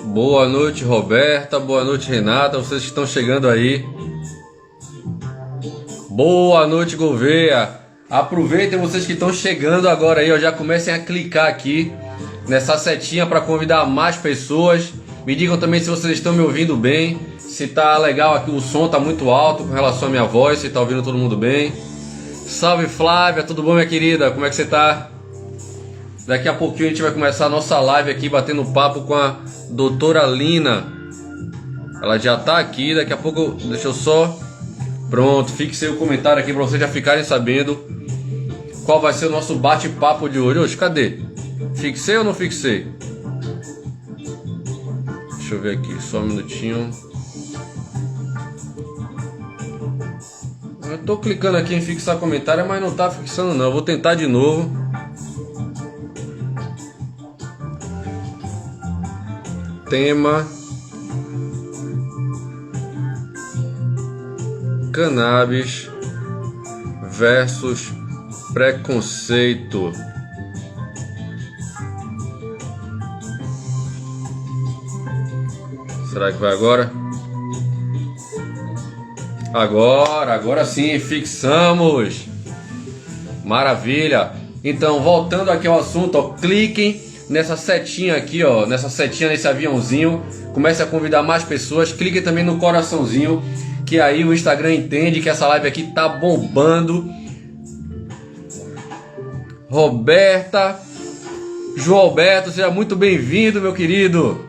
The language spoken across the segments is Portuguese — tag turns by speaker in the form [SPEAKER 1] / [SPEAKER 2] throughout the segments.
[SPEAKER 1] Boa noite, Roberta. Boa noite, Renata. Vocês que estão chegando aí. Boa noite, Gouveia. Aproveitem vocês que estão chegando agora aí, ó. Já comecem a clicar aqui nessa setinha para convidar mais pessoas. Me digam também se vocês estão me ouvindo bem, se tá legal aqui, o som tá muito alto com relação à minha voz, se tá ouvindo todo mundo bem. Salve, Flávia, tudo bom, minha querida? Como é que você tá? Daqui a pouquinho a gente vai começar a nossa live aqui, batendo papo com a doutora Lina. Ela já tá aqui, daqui a pouco, deixa eu só... Pronto, fixei o comentário aqui para vocês já ficarem sabendo qual vai ser o nosso bate-papo de hoje. Oxe, cadê? Fixei ou não fixei? Deixa eu ver aqui, só um minutinho. Eu tô clicando aqui em fixar comentário, mas não tá fixando não. Eu vou tentar de novo. Tema: cannabis versus preconceito. Será que vai agora? Agora sim, fixamos. Maravilha. Então, voltando aqui ao assunto, ó, cliquem nessa setinha aqui, ó, nessa setinha, nesse aviãozinho, comece a convidar mais pessoas, clique também no coraçãozinho, que aí o Instagram entende que essa live aqui tá bombando. Roberta, João Alberto, seja muito bem-vindo, meu querido.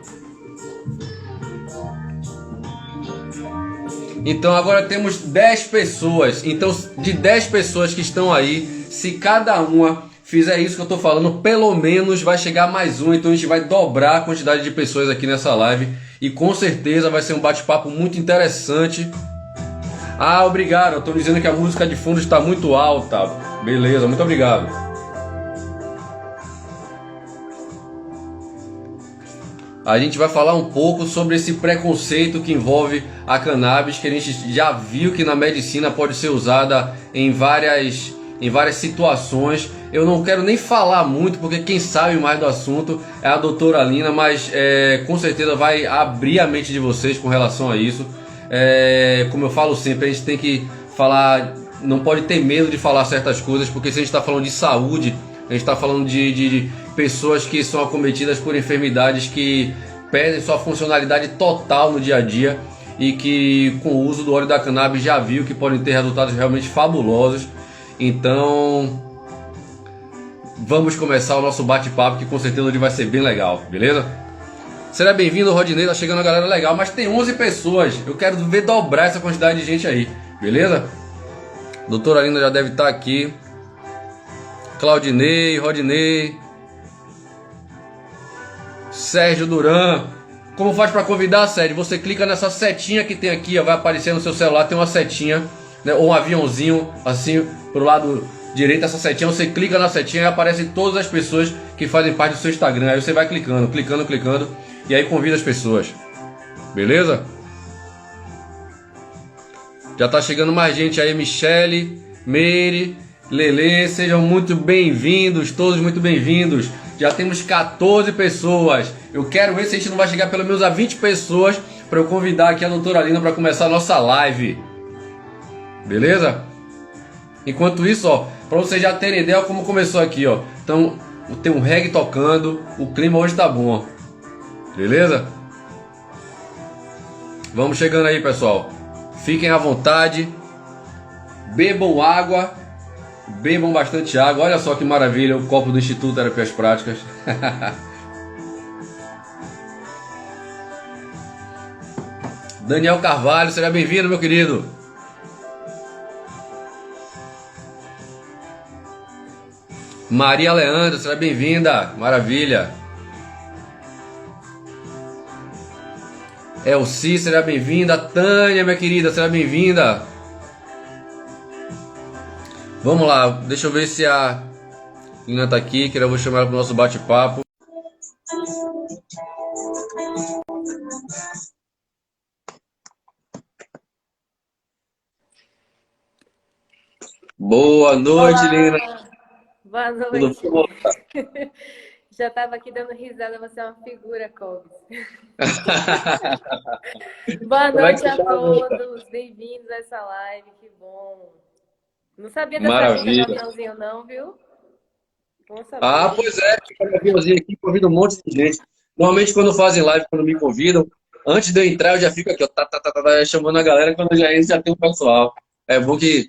[SPEAKER 1] Então agora temos 10 pessoas, então de 10 pessoas que estão aí, se cada uma fizer isso que eu tô falando, pelo menos vai chegar mais um. Então a gente vai dobrar a quantidade de pessoas aqui nessa live e com certeza vai ser um bate-papo muito interessante. Ah, obrigado, eu tô dizendo que a música de fundo está muito alta. Beleza, muito obrigado. A gente vai falar um pouco sobre esse preconceito que envolve a cannabis, que a gente já viu que na medicina pode ser usada em várias situações. Eu não quero nem falar muito, porque quem sabe mais do assunto é a doutora Lina, mas com certeza vai abrir a mente de vocês com relação a isso. Como eu falo sempre, a gente tem que falar, não pode ter medo de falar certas coisas, porque se a gente está falando de saúde, a gente está falando de pessoas que são acometidas por enfermidades que perdem sua funcionalidade total no dia a dia e que com o uso do óleo da cannabis já viu que podem ter resultados realmente fabulosos. Então vamos começar o nosso bate-papo, que com certeza hoje vai ser bem legal, beleza? Será bem-vindo, Rodinei, tá chegando a galera legal, mas tem 11 pessoas, eu quero ver dobrar essa quantidade de gente aí, beleza? Doutora Lina já deve estar aqui. Claudinei, Rodinei, Sérgio Duran. Como faz para convidar, Sérgio? Você clica nessa setinha que tem aqui, ó, vai aparecer no seu celular, tem uma setinha, né, ou um aviãozinho assim pro lado direito, essa setinha, você clica na setinha e aparecem todas as pessoas que fazem parte do seu Instagram. Aí você vai clicando, e aí convida as pessoas. Beleza? Já tá chegando mais gente aí, Michele, Meire, Lele, sejam muito bem-vindos, todos muito bem-vindos. Já temos 14 pessoas. Eu quero ver se a gente não vai chegar pelo menos a 20 pessoas para eu convidar aqui a doutora Lina para começar a nossa live. Beleza? Enquanto isso, ó, para vocês já terem ideia como começou aqui, ó. Então, tem um reggae tocando, o clima hoje tá bom. Beleza? Vamos chegando aí, pessoal. Fiquem à vontade. Bebam água. Bebam bastante água. Olha só que maravilha o copo do Instituto Terapias Práticas. Daniel Carvalho, seja bem-vindo, meu querido. Maria Leandro, seja bem-vinda. Maravilha. Elci, seja bem-vinda. Tânia, minha querida, seja bem-vinda. Vamos lá, deixa eu ver se a Lina tá aqui, que eu vou chamar ela pro nosso bate-papo. Boa noite, Lina.
[SPEAKER 2] Olá, boa
[SPEAKER 1] Tudo
[SPEAKER 2] noite.
[SPEAKER 1] bom?
[SPEAKER 2] Já estava aqui dando risada, você é uma figura, Cobes. Boa
[SPEAKER 1] Como é que
[SPEAKER 2] noite
[SPEAKER 1] você
[SPEAKER 2] a
[SPEAKER 1] tá, moça?
[SPEAKER 2] todos, bem-vindos a essa live, que bom. Não sabia dessa lista do
[SPEAKER 1] Maravilha.
[SPEAKER 2] aviãozinho não, viu? Bom
[SPEAKER 1] Ah,
[SPEAKER 2] saber.
[SPEAKER 1] pois é, fica um aviãozinho aqui, convido um monte de gente. Normalmente, quando fazem live, quando me convidam, antes de eu entrar, eu já fico aqui, ó, chamando a galera. Quando eu já entro, já tem um pessoal. É bom que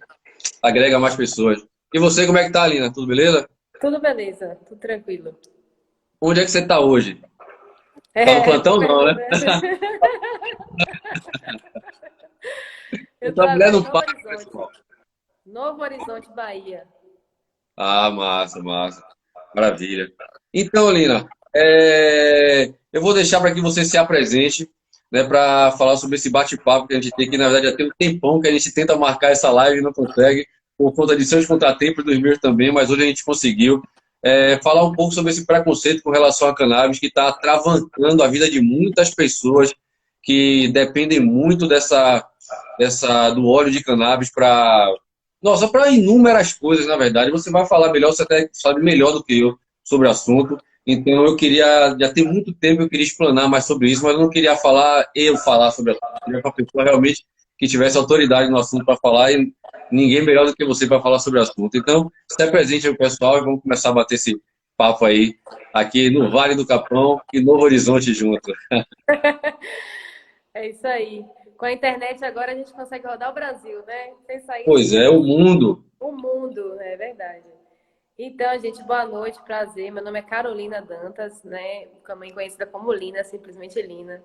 [SPEAKER 1] agrega mais pessoas. E você, como é que tá, Lina? Tudo beleza?
[SPEAKER 2] Tudo beleza, tudo tranquilo.
[SPEAKER 1] Onde é que você tá hoje? Tá no
[SPEAKER 2] É, que
[SPEAKER 1] plantão, não, né?
[SPEAKER 2] pergunta. Eu
[SPEAKER 1] Essa
[SPEAKER 2] estou
[SPEAKER 1] mulher
[SPEAKER 2] agora em
[SPEAKER 1] não
[SPEAKER 2] Novo
[SPEAKER 1] para,
[SPEAKER 2] Horizonte.
[SPEAKER 1] pessoal.
[SPEAKER 2] Novo Horizonte, Bahia.
[SPEAKER 1] Ah, massa, massa. Maravilha. Então, Lina, eu vou deixar para que você se apresente, né, para falar sobre esse bate-papo que a gente tem aqui. Na verdade, já tem um tempão que a gente tenta marcar essa live e não consegue, por conta de seus contratempos dos meus também, mas hoje a gente conseguiu. Falar um pouco sobre esse preconceito com relação à cannabis que está travancando a vida de muitas pessoas que dependem muito do óleo de cannabis para nossa, para inúmeras coisas, na verdade. Você vai falar melhor, você até sabe melhor do que eu sobre o assunto. Então, eu queria, já tem muito tempo eu queria explanar mais sobre isso, mas eu não queria falar sobre o assunto. Eu queria uma pessoa realmente que tivesse autoridade no assunto para falar e ninguém melhor do que você para falar sobre o assunto. Então, se apresente aí, pessoal, e vamos começar a bater esse papo aí, aqui no Vale do Capão e Novo Horizonte junto.
[SPEAKER 2] É isso aí. Com a internet agora a gente consegue rodar o Brasil, né? Sem sair
[SPEAKER 1] Pois é, o mundo.
[SPEAKER 2] o mundo, é verdade. Então, gente, boa noite, prazer. Meu nome é Carolina Dantas, né? Também conhecida como Lina, simplesmente Lina.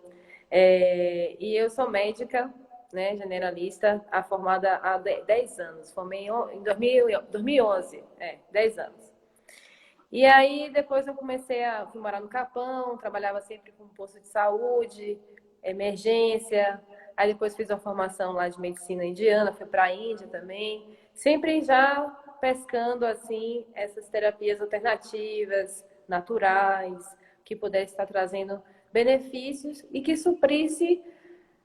[SPEAKER 2] E eu sou médica, né? Generalista, formada há 10 anos. Formei em 2011, 10 anos. E aí, depois eu fui morar no Capão, trabalhava sempre com posto de saúde, emergência. Aí depois fiz uma formação lá de medicina indiana, fui para a Índia também. Sempre já pescando, assim, essas terapias alternativas, naturais, que pudesse estar trazendo benefícios e que suprisse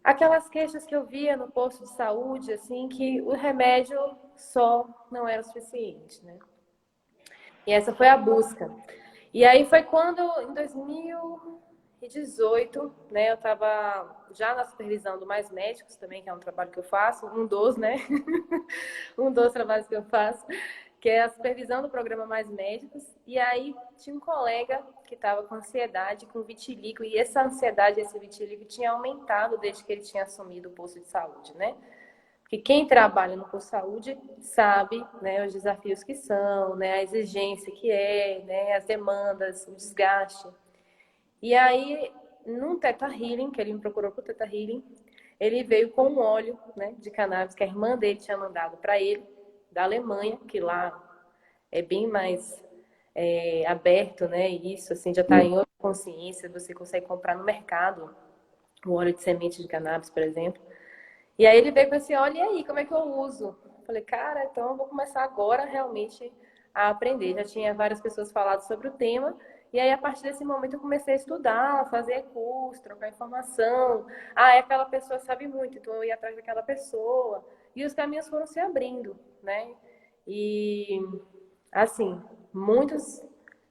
[SPEAKER 2] aquelas queixas que eu via no posto de saúde, assim, que o remédio só não era o suficiente, né? E essa foi a busca. E aí foi quando, em 2018, né, eu estava já na supervisão do Mais Médicos também, que é um trabalho que eu faço, um dos, né? Um dos trabalhos que eu faço, que é a supervisão do programa Mais Médicos. E aí tinha um colega que estava com ansiedade, com vitiligo, e essa ansiedade, esse vitiligo tinha aumentado desde que ele tinha assumido o posto de saúde, né? Porque quem trabalha no posto de saúde sabe, né, os desafios que são, né, a exigência que é, né, as demandas, o desgaste. E aí, num Theta Healing, que ele me procurou para o Theta Healing, ele veio com um óleo, né, de cannabis que a irmã dele tinha mandado para ele, da Alemanha, que lá é bem mais aberto, né, isso assim, já está em outra consciência, você consegue comprar no mercado o óleo de semente de cannabis, por exemplo. E aí ele veio com esse óleo, e aí, como é que eu uso? Eu falei, cara, então eu vou começar agora realmente a aprender. Já tinha várias pessoas falado sobre o tema, e aí a partir desse momento eu comecei a estudar, fazer curso, trocar informação. Ah, é aquela pessoa sabe muito, então eu ia atrás daquela pessoa. E os caminhos foram se abrindo, né? E, assim, muitos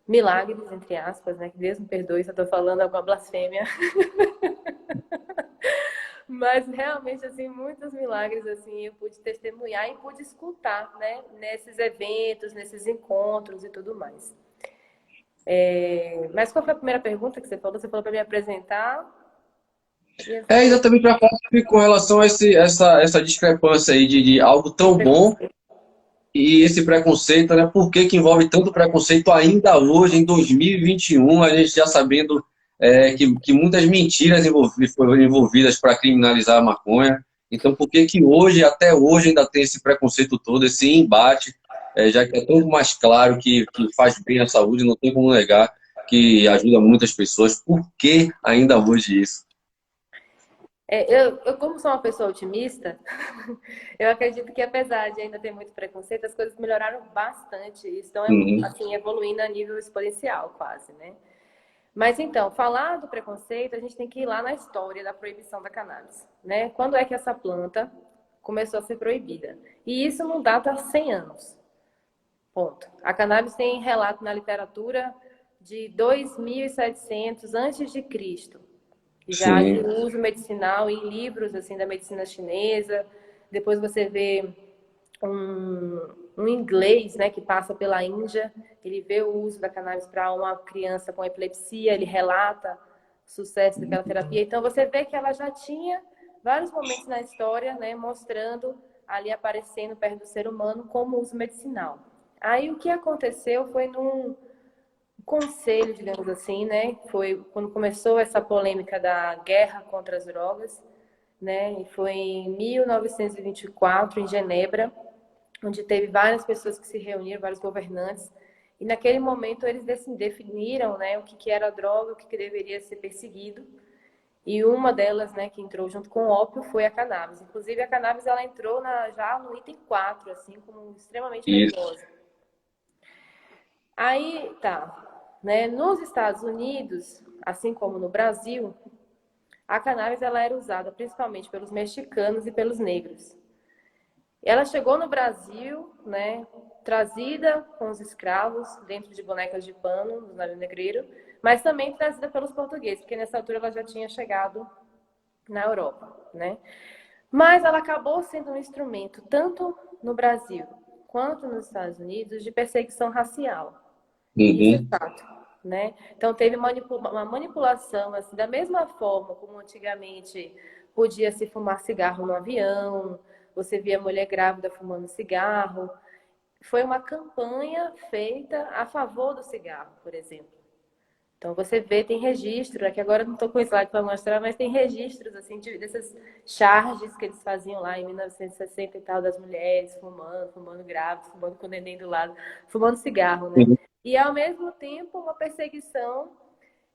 [SPEAKER 2] milagres, entre aspas, né? Que Deus me perdoe se eu tô falando alguma blasfêmia. Mas realmente, assim, muitos milagres, assim, eu pude testemunhar e pude escutar, né? Nesses eventos, nesses encontros e tudo mais. Mas qual foi a primeira pergunta que você falou? Você falou para me apresentar e eu
[SPEAKER 1] É
[SPEAKER 2] fiquei
[SPEAKER 1] exatamente para falar com relação a essa discrepância aí de algo
[SPEAKER 2] de
[SPEAKER 1] tão bom
[SPEAKER 2] preconceito.
[SPEAKER 1] e esse preconceito, né? Por que que envolve tanto preconceito ainda hoje, em 2021, a gente já sabendo que muitas mentiras foram envolvidas para criminalizar a maconha. Então, por que que hoje, até hoje, ainda tem esse preconceito todo, esse embate, já que é tão mais claro que faz bem à saúde, não tem como negar que ajuda muitas pessoas. Por que ainda hoje isso?
[SPEAKER 2] Como sou uma pessoa otimista, eu acredito que apesar de ainda ter muito preconceito, as coisas melhoraram bastante e estão
[SPEAKER 1] Uhum.
[SPEAKER 2] assim, evoluindo a nível exponencial quase, né? Mas então, falar do preconceito, a gente tem que ir lá na história da proibição da cannabis, né? Quando é que essa planta começou a ser proibida? E isso não data 100 anos. Ponto. A cannabis tem relato na literatura de 2700 antes de Cristo, já de
[SPEAKER 1] Sim,
[SPEAKER 2] uso medicinal em livros assim da medicina chinesa. Depois você vê um inglês, né, que passa pela Índia, ele vê o uso da cannabis para uma criança com epilepsia, ele relata o sucesso daquela terapia. Então você vê que ela já tinha vários momentos na história, né, mostrando ali aparecendo perto do ser humano como uso medicinal. Aí o que aconteceu foi num conselho, digamos assim, né? Foi quando começou essa polêmica da guerra contra as drogas, né? E foi em 1924, em Genebra, onde teve várias pessoas que se reuniram, vários governantes, e naquele momento eles definiram, né, o que era droga, o que deveria ser perseguido. E uma delas, né, que entrou junto com o ópio foi a cannabis. Inclusive, a cannabis ela entrou já no item 4, assim, como extremamente
[SPEAKER 1] isso.
[SPEAKER 2] perigosa. Aí, tá, né, nos Estados Unidos, assim como no Brasil, a cannabis ela era usada principalmente pelos mexicanos e pelos negros. Ela chegou no Brasil, né, trazida com os escravos dentro de bonecas de pano, no navio negreiro, mas também trazida pelos portugueses, porque nessa altura ela já tinha chegado na Europa, né? Mas ela acabou sendo um instrumento, tanto no Brasil quanto nos Estados Unidos, de perseguição racial. E isso é
[SPEAKER 1] Uhum.
[SPEAKER 2] fato, né? Então teve uma manipulação, assim, da mesma forma como antigamente podia se fumar cigarro no avião, você via mulher grávida fumando cigarro. Foi uma campanha feita a favor do cigarro, por exemplo. Então você vê, tem registro, aqui agora não estou com o slide para mostrar, mas tem registros assim dessas charges que eles faziam lá em 1960 e tal, das mulheres fumando grávidas, fumando com o neném do lado, fumando cigarro, né?
[SPEAKER 1] Uhum.
[SPEAKER 2] E ao mesmo tempo uma perseguição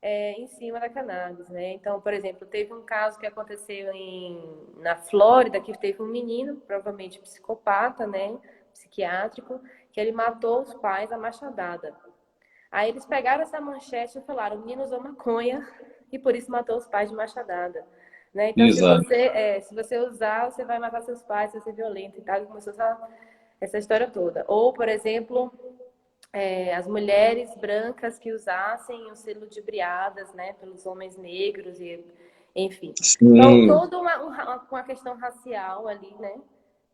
[SPEAKER 2] em cima da cannabis, né? Então, por exemplo, teve um caso que aconteceu na Flórida, que teve um menino, provavelmente psicopata, né? Psiquiátrico, que ele matou os pais a machadada. Aí eles pegaram essa manchete e falaram: o menino usou maconha e por isso matou os pais de machadada. Né? Então,
[SPEAKER 1] Exato.
[SPEAKER 2] se você usar, você vai matar seus pais, você vai ser violento e tal. E começou essa história toda. Ou, por exemplo, as mulheres brancas que usassem o selo de briadas, né, pelos homens negros, e, enfim. Então,
[SPEAKER 1] Sim,
[SPEAKER 2] toda uma questão racial ali, né?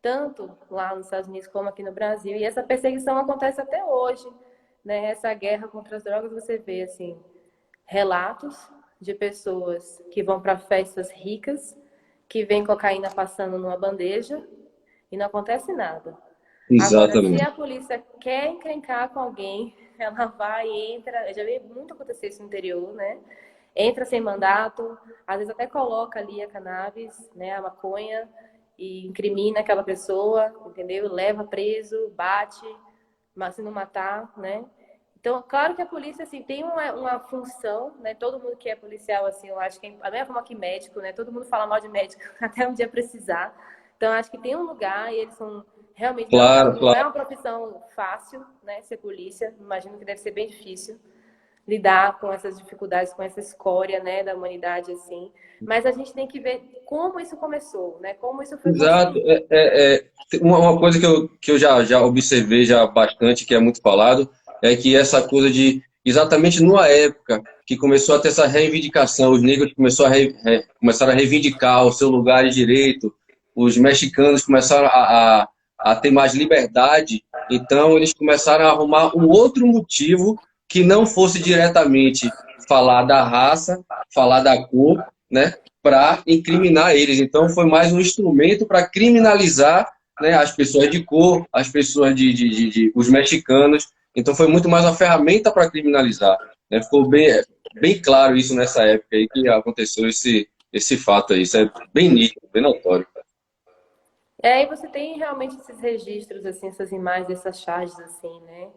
[SPEAKER 2] Tanto lá nos Estados Unidos como aqui no Brasil. E essa perseguição acontece até hoje, né? Essa guerra contra as drogas, você vê, assim, relatos de pessoas que vão para festas ricas, que vem cocaína passando numa bandeja e não acontece nada. Agora, se
[SPEAKER 1] exatamente.
[SPEAKER 2] a polícia quer encrencar com alguém, ela vai e entra. Eu já vi muito acontecer isso no interior, né? Entra sem mandato, às vezes até coloca ali a cannabis, né, a maconha, e incrimina aquela pessoa, entendeu? Leva preso, bate, mas se não matar, né? Então, claro que a polícia, assim, tem uma função, né? Todo mundo que é policial, assim, eu acho que, a mesma forma que médico, né? Todo mundo fala mal de médico até um dia precisar. Então, eu acho que tem um lugar e eles são, realmente,
[SPEAKER 1] Claro,
[SPEAKER 2] não é
[SPEAKER 1] claro.
[SPEAKER 2] uma profissão fácil, né? Ser polícia. Imagino que deve ser bem difícil lidar com essas dificuldades, com essa escória, né, da humanidade, assim. Mas a gente tem que ver como isso começou, né? Como isso foi
[SPEAKER 1] Exato.
[SPEAKER 2] construído.
[SPEAKER 1] Uma coisa que eu já observei já bastante, que é muito falado, é que essa coisa de, exatamente numa época que começou a ter essa reivindicação, os negros começaram a reivindicar o seu lugar de direito, os mexicanos começaram a ter mais liberdade, então eles começaram a arrumar um outro motivo que não fosse diretamente falar da raça, falar da cor, né? Para incriminar eles. Então, foi mais um instrumento para criminalizar, né, as pessoas de cor, as pessoas os mexicanos. Então, foi muito mais uma ferramenta para criminalizar. Né? Ficou bem claro isso nessa época aí que aconteceu esse fato aí. Isso é bem nítido, bem notório.
[SPEAKER 2] Aí você tem realmente esses registros, assim, essas imagens, essas charges, assim, né?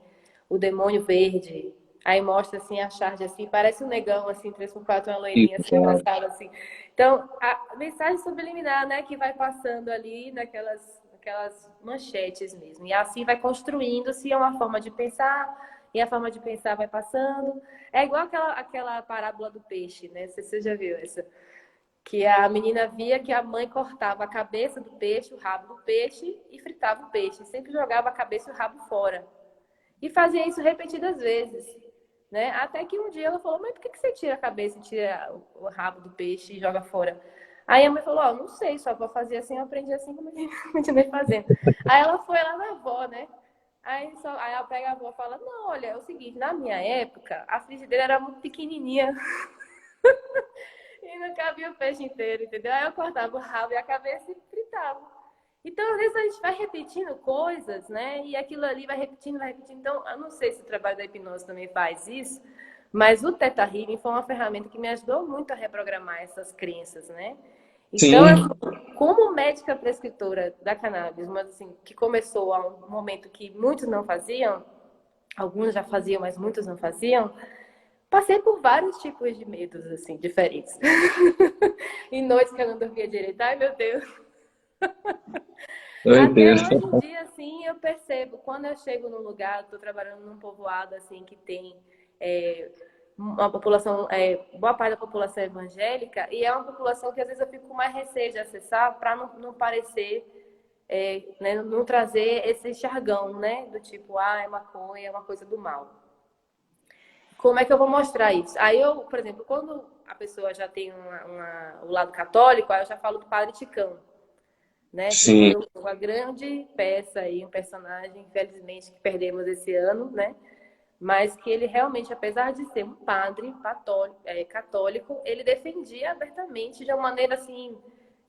[SPEAKER 2] O demônio verde, Aí mostra assim a charge assim, parece um negão assim, 3x4, uma loirinha assim, engraçada assim. Então, a mensagem subliminar, né, que vai passando ali naquelas manchetes mesmo. E assim vai construindo-se uma forma de pensar, e a forma de pensar vai passando. É igual aquela parábola do peixe, né? Não sei se você já viu essa. Que a menina via que a mãe cortava a cabeça do peixe, o rabo do peixe e fritava o peixe. Sempre jogava a cabeça e o rabo fora. E fazia isso repetidas vezes, né? Até que um dia ela falou, mas por que você tira a cabeça e tira o rabo do peixe e joga fora? Aí a mãe falou, não sei, só vou fazer assim, eu aprendi assim, continuei fazendo. Aí ela foi lá na avó, né? Aí ela pega a avó e fala, não, olha, é o seguinte, na minha época, a frigideira era muito pequenininha e não cabia o peixe inteiro, entendeu? Aí eu cortava o rabo e a cabeça e fritava. Então, às vezes, a gente vai repetindo coisas, né? E aquilo ali vai repetindo, vai repetindo. Então, eu não sei se o trabalho da hipnose também faz isso, mas o Theta Healing foi uma ferramenta que me ajudou muito a reprogramar essas crenças, né? Então,
[SPEAKER 1] Sim,
[SPEAKER 2] assim, como médica prescritora da cannabis, mas assim, que começou a um momento que muitos não faziam, alguns já faziam, mas muitos não faziam, passei por vários tipos de medos, assim, diferentes. Em noites que eu não dormia direito, ai meu Deus.
[SPEAKER 1] eu
[SPEAKER 2] Até
[SPEAKER 1] entendo.
[SPEAKER 2] hoje em dia, assim, eu percebo, quando eu chego num lugar, estou trabalhando num povoado, assim, que tem uma população, boa parte da população evangélica, e é uma população que às vezes eu fico com mais receio de acessar para não parecer, né, não trazer esse jargão, né, do tipo, é maconha, é uma coisa do mal. Como é que eu vou mostrar isso? Aí eu, por exemplo, quando a pessoa já tem o lado católico, aí eu já falo do Padre Ticão, né? Que
[SPEAKER 1] Sim,
[SPEAKER 2] foi uma grande peça aí, um personagem, infelizmente, que perdemos esse ano, né? Mas que ele realmente, apesar de ser um padre católico, ele defendia abertamente de uma maneira assim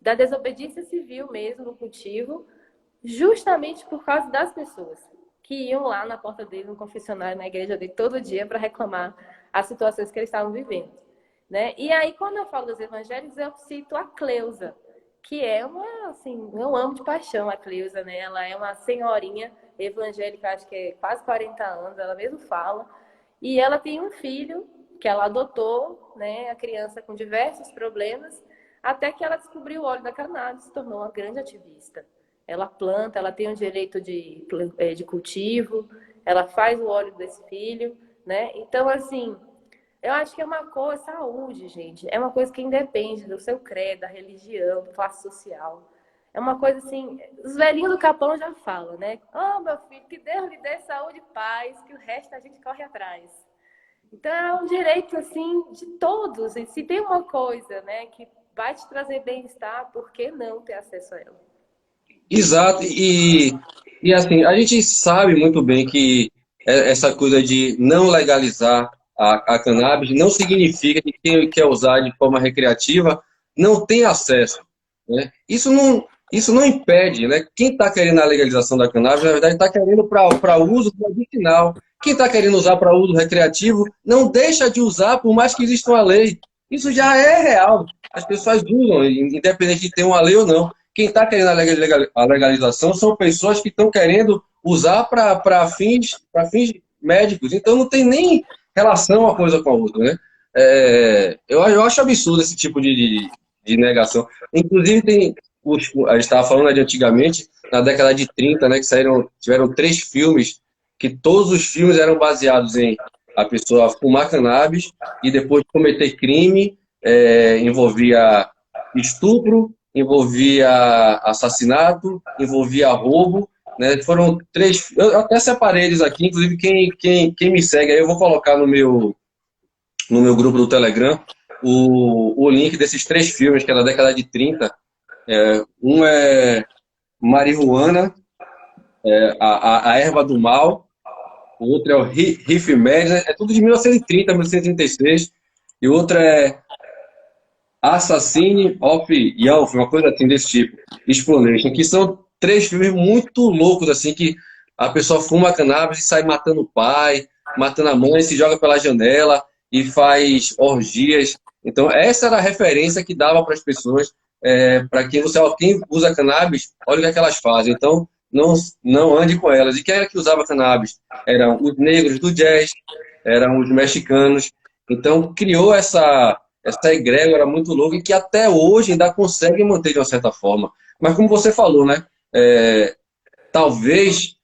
[SPEAKER 2] da desobediência civil mesmo no cultivo, justamente por causa das pessoas que iam lá na porta dele, no confessionário, na igreja dele, todo dia para reclamar as situações que eles estavam vivendo, né? E aí, quando eu falo dos evangélicos, eu cito a Cleusa, que é uma, assim, eu amo de paixão a Cleusa, né? Ela é uma senhorinha evangélica, acho que é quase 40 anos, ela mesmo fala, e ela tem um filho que ela adotou, né? A criança com diversos problemas, até que ela descobriu o óleo da cannabis, se tornou uma grande ativista. Ela planta, ela tem o direito de cultivo, ela faz o óleo desse filho, né? Então, assim, eu acho que é uma coisa, saúde, gente, é uma coisa que independe do seu credo, da religião, classe social. É uma coisa assim, os velhinhos do Capão já falam, né? Oh, meu filho, que Deus lhe dê saúde e paz, que o resto a gente corre atrás. Então é um direito assim de todos. E se tem uma coisa, né, que vai te trazer bem-estar, por que não ter acesso a ela?
[SPEAKER 1] exato. E assim, a gente sabe muito bem que essa coisa de não legalizar a cannabis não significa que quem quer usar de forma recreativa não tem acesso, né? Isso não impede, né? Quem está querendo a legalização da cannabis, na verdade, está querendo para uso medicinal. Quem está querendo usar para uso recreativo não deixa de usar, por mais que exista uma lei. Isso já é real. As pessoas usam, independente de ter uma lei ou não. Quem está querendo a legalização são pessoas que estão querendo usar para fins médicos. Então não tem nem relação uma coisa com a outra, né? Eu acho absurdo esse tipo de negação. Inclusive, a gente estava falando de antigamente, na década de 30, né, que tiveram 3 filmes, que todos os filmes eram baseados em a pessoa fumar cannabis e depois cometer crime, envolvia estupro, envolvia assassinato, envolvia roubo, né? Foram 3. Eu até separei eles aqui, inclusive quem me segue aí, eu vou colocar no meu grupo do Telegram o link desses 3 filmes, que é da década de 30. Um é Marihuana, a Erva do Mal, o outro é o Riff Média, é tudo de 1930, 1936, e o outro é Assassin of Youth, uma coisa assim desse tipo, Explanation, que são 3 filmes muito loucos, assim, que a pessoa fuma cannabis e sai matando o pai, matando a mãe, se joga pela janela e faz orgias. Então, essa era a referência que dava para as pessoas, para quem usa cannabis, olha o que é que elas fazem. Então, não ande com elas. E quem era que usava cannabis? Eram os negros do jazz, eram os mexicanos. Então, criou essa egrégora muito louca e que até hoje ainda consegue manter de uma certa forma. Mas como você falou, né? É, talvez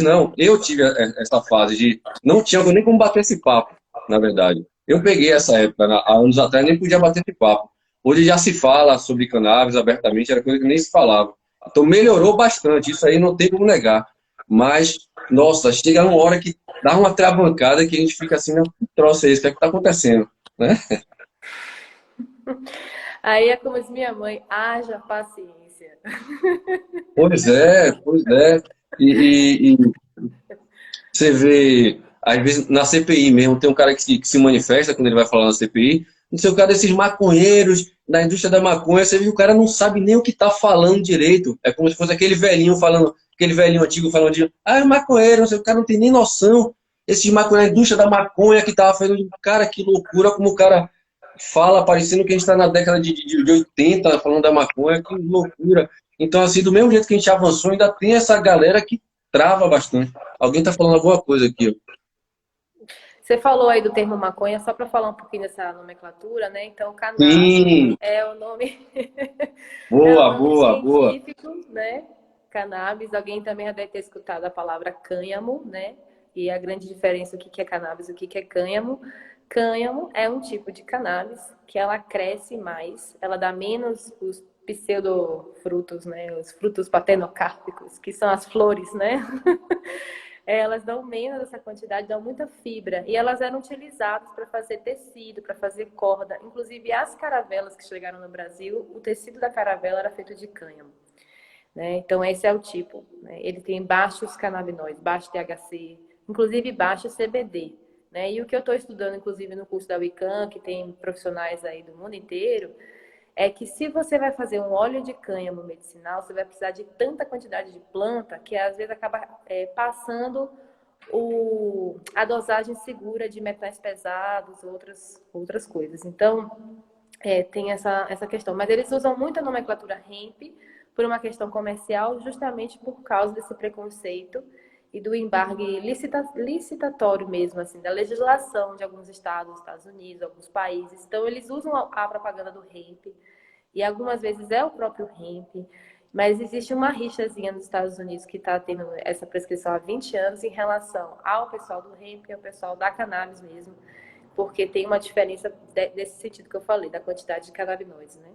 [SPEAKER 1] não. Eu tive essa fase de não tinha nem como bater esse papo, na verdade. Eu peguei essa época, há anos atrás, nem podia bater esse papo. Hoje já se fala sobre cannabis abertamente, era coisa que nem se falava. Então melhorou bastante, isso aí não tem como negar. Mas, nossa, chega uma hora que dá uma travancada que a gente fica assim, não, que troço é esse, o que é que tá acontecendo? Né?
[SPEAKER 2] Aí é como diz minha mãe, haja paciência.
[SPEAKER 1] Pois é, pois é. E você vê, às vezes, na CPI mesmo, tem um cara que se manifesta quando ele vai falar na CPI, não sei o cara desses maconheiros da indústria da maconha, você vê o cara não sabe nem o que tá falando direito. É como se fosse aquele velhinho falando, aquele velhinho antigo falando de, ah, é maconheiro, não sei, o cara não tem nem noção. Esses maconheiros, a indústria da maconha que tava fazendo, cara, que loucura, como o cara fala, parecendo que a gente tá na década de 80, falando da maconha, que loucura. Então, assim, do mesmo jeito que a gente avançou, ainda tem essa galera que trava bastante. Alguém tá falando alguma coisa aqui, ó.
[SPEAKER 2] Você falou aí do termo maconha, só para falar um pouquinho dessa nomenclatura, né? Então, cannabis
[SPEAKER 1] Sim,
[SPEAKER 2] é o nome, é o
[SPEAKER 1] boa,
[SPEAKER 2] nome
[SPEAKER 1] boa, boa.
[SPEAKER 2] científico, né? Cannabis. Alguém também já deve ter escutado a palavra cânhamo, né? E a grande diferença, o que é cannabis, o que é cânhamo. Cânhamo é um tipo de cannabis que ela cresce mais, ela dá menos os pseudofrutos, né? Os frutos patenocárpicos, que são as flores, né? Elas dão menos essa quantidade, dão muita fibra. E elas eram utilizadas para fazer tecido, para fazer corda. Inclusive, as caravelas que chegaram no Brasil, o tecido da caravela era feito de cânhamo. Né? Então, esse é o tipo. Né? Ele tem baixos canabinoides, baixo THC, inclusive baixo CBD. Né? E o que eu estou estudando, inclusive, no curso da Wicam, que tem profissionais aí do mundo inteiro, é que se você vai fazer um óleo de cânhamo medicinal, você vai precisar de tanta quantidade de planta que às vezes acaba passando a dosagem segura de metais pesados, outras coisas. Então, tem essa questão. Mas eles usam muito a nomenclatura hemp por uma questão comercial, justamente por causa desse preconceito e do embargo licitatório mesmo, assim, da legislação de alguns estados, Estados Unidos, alguns países. Então, eles usam a propaganda do hemp, e algumas vezes é o próprio hemp, mas existe uma rixazinha nos Estados Unidos que está tendo essa prescrição há 20 anos em relação ao pessoal do hemp e ao pessoal da cannabis mesmo, porque tem uma diferença desse sentido que eu falei, da quantidade de canabinoides, né?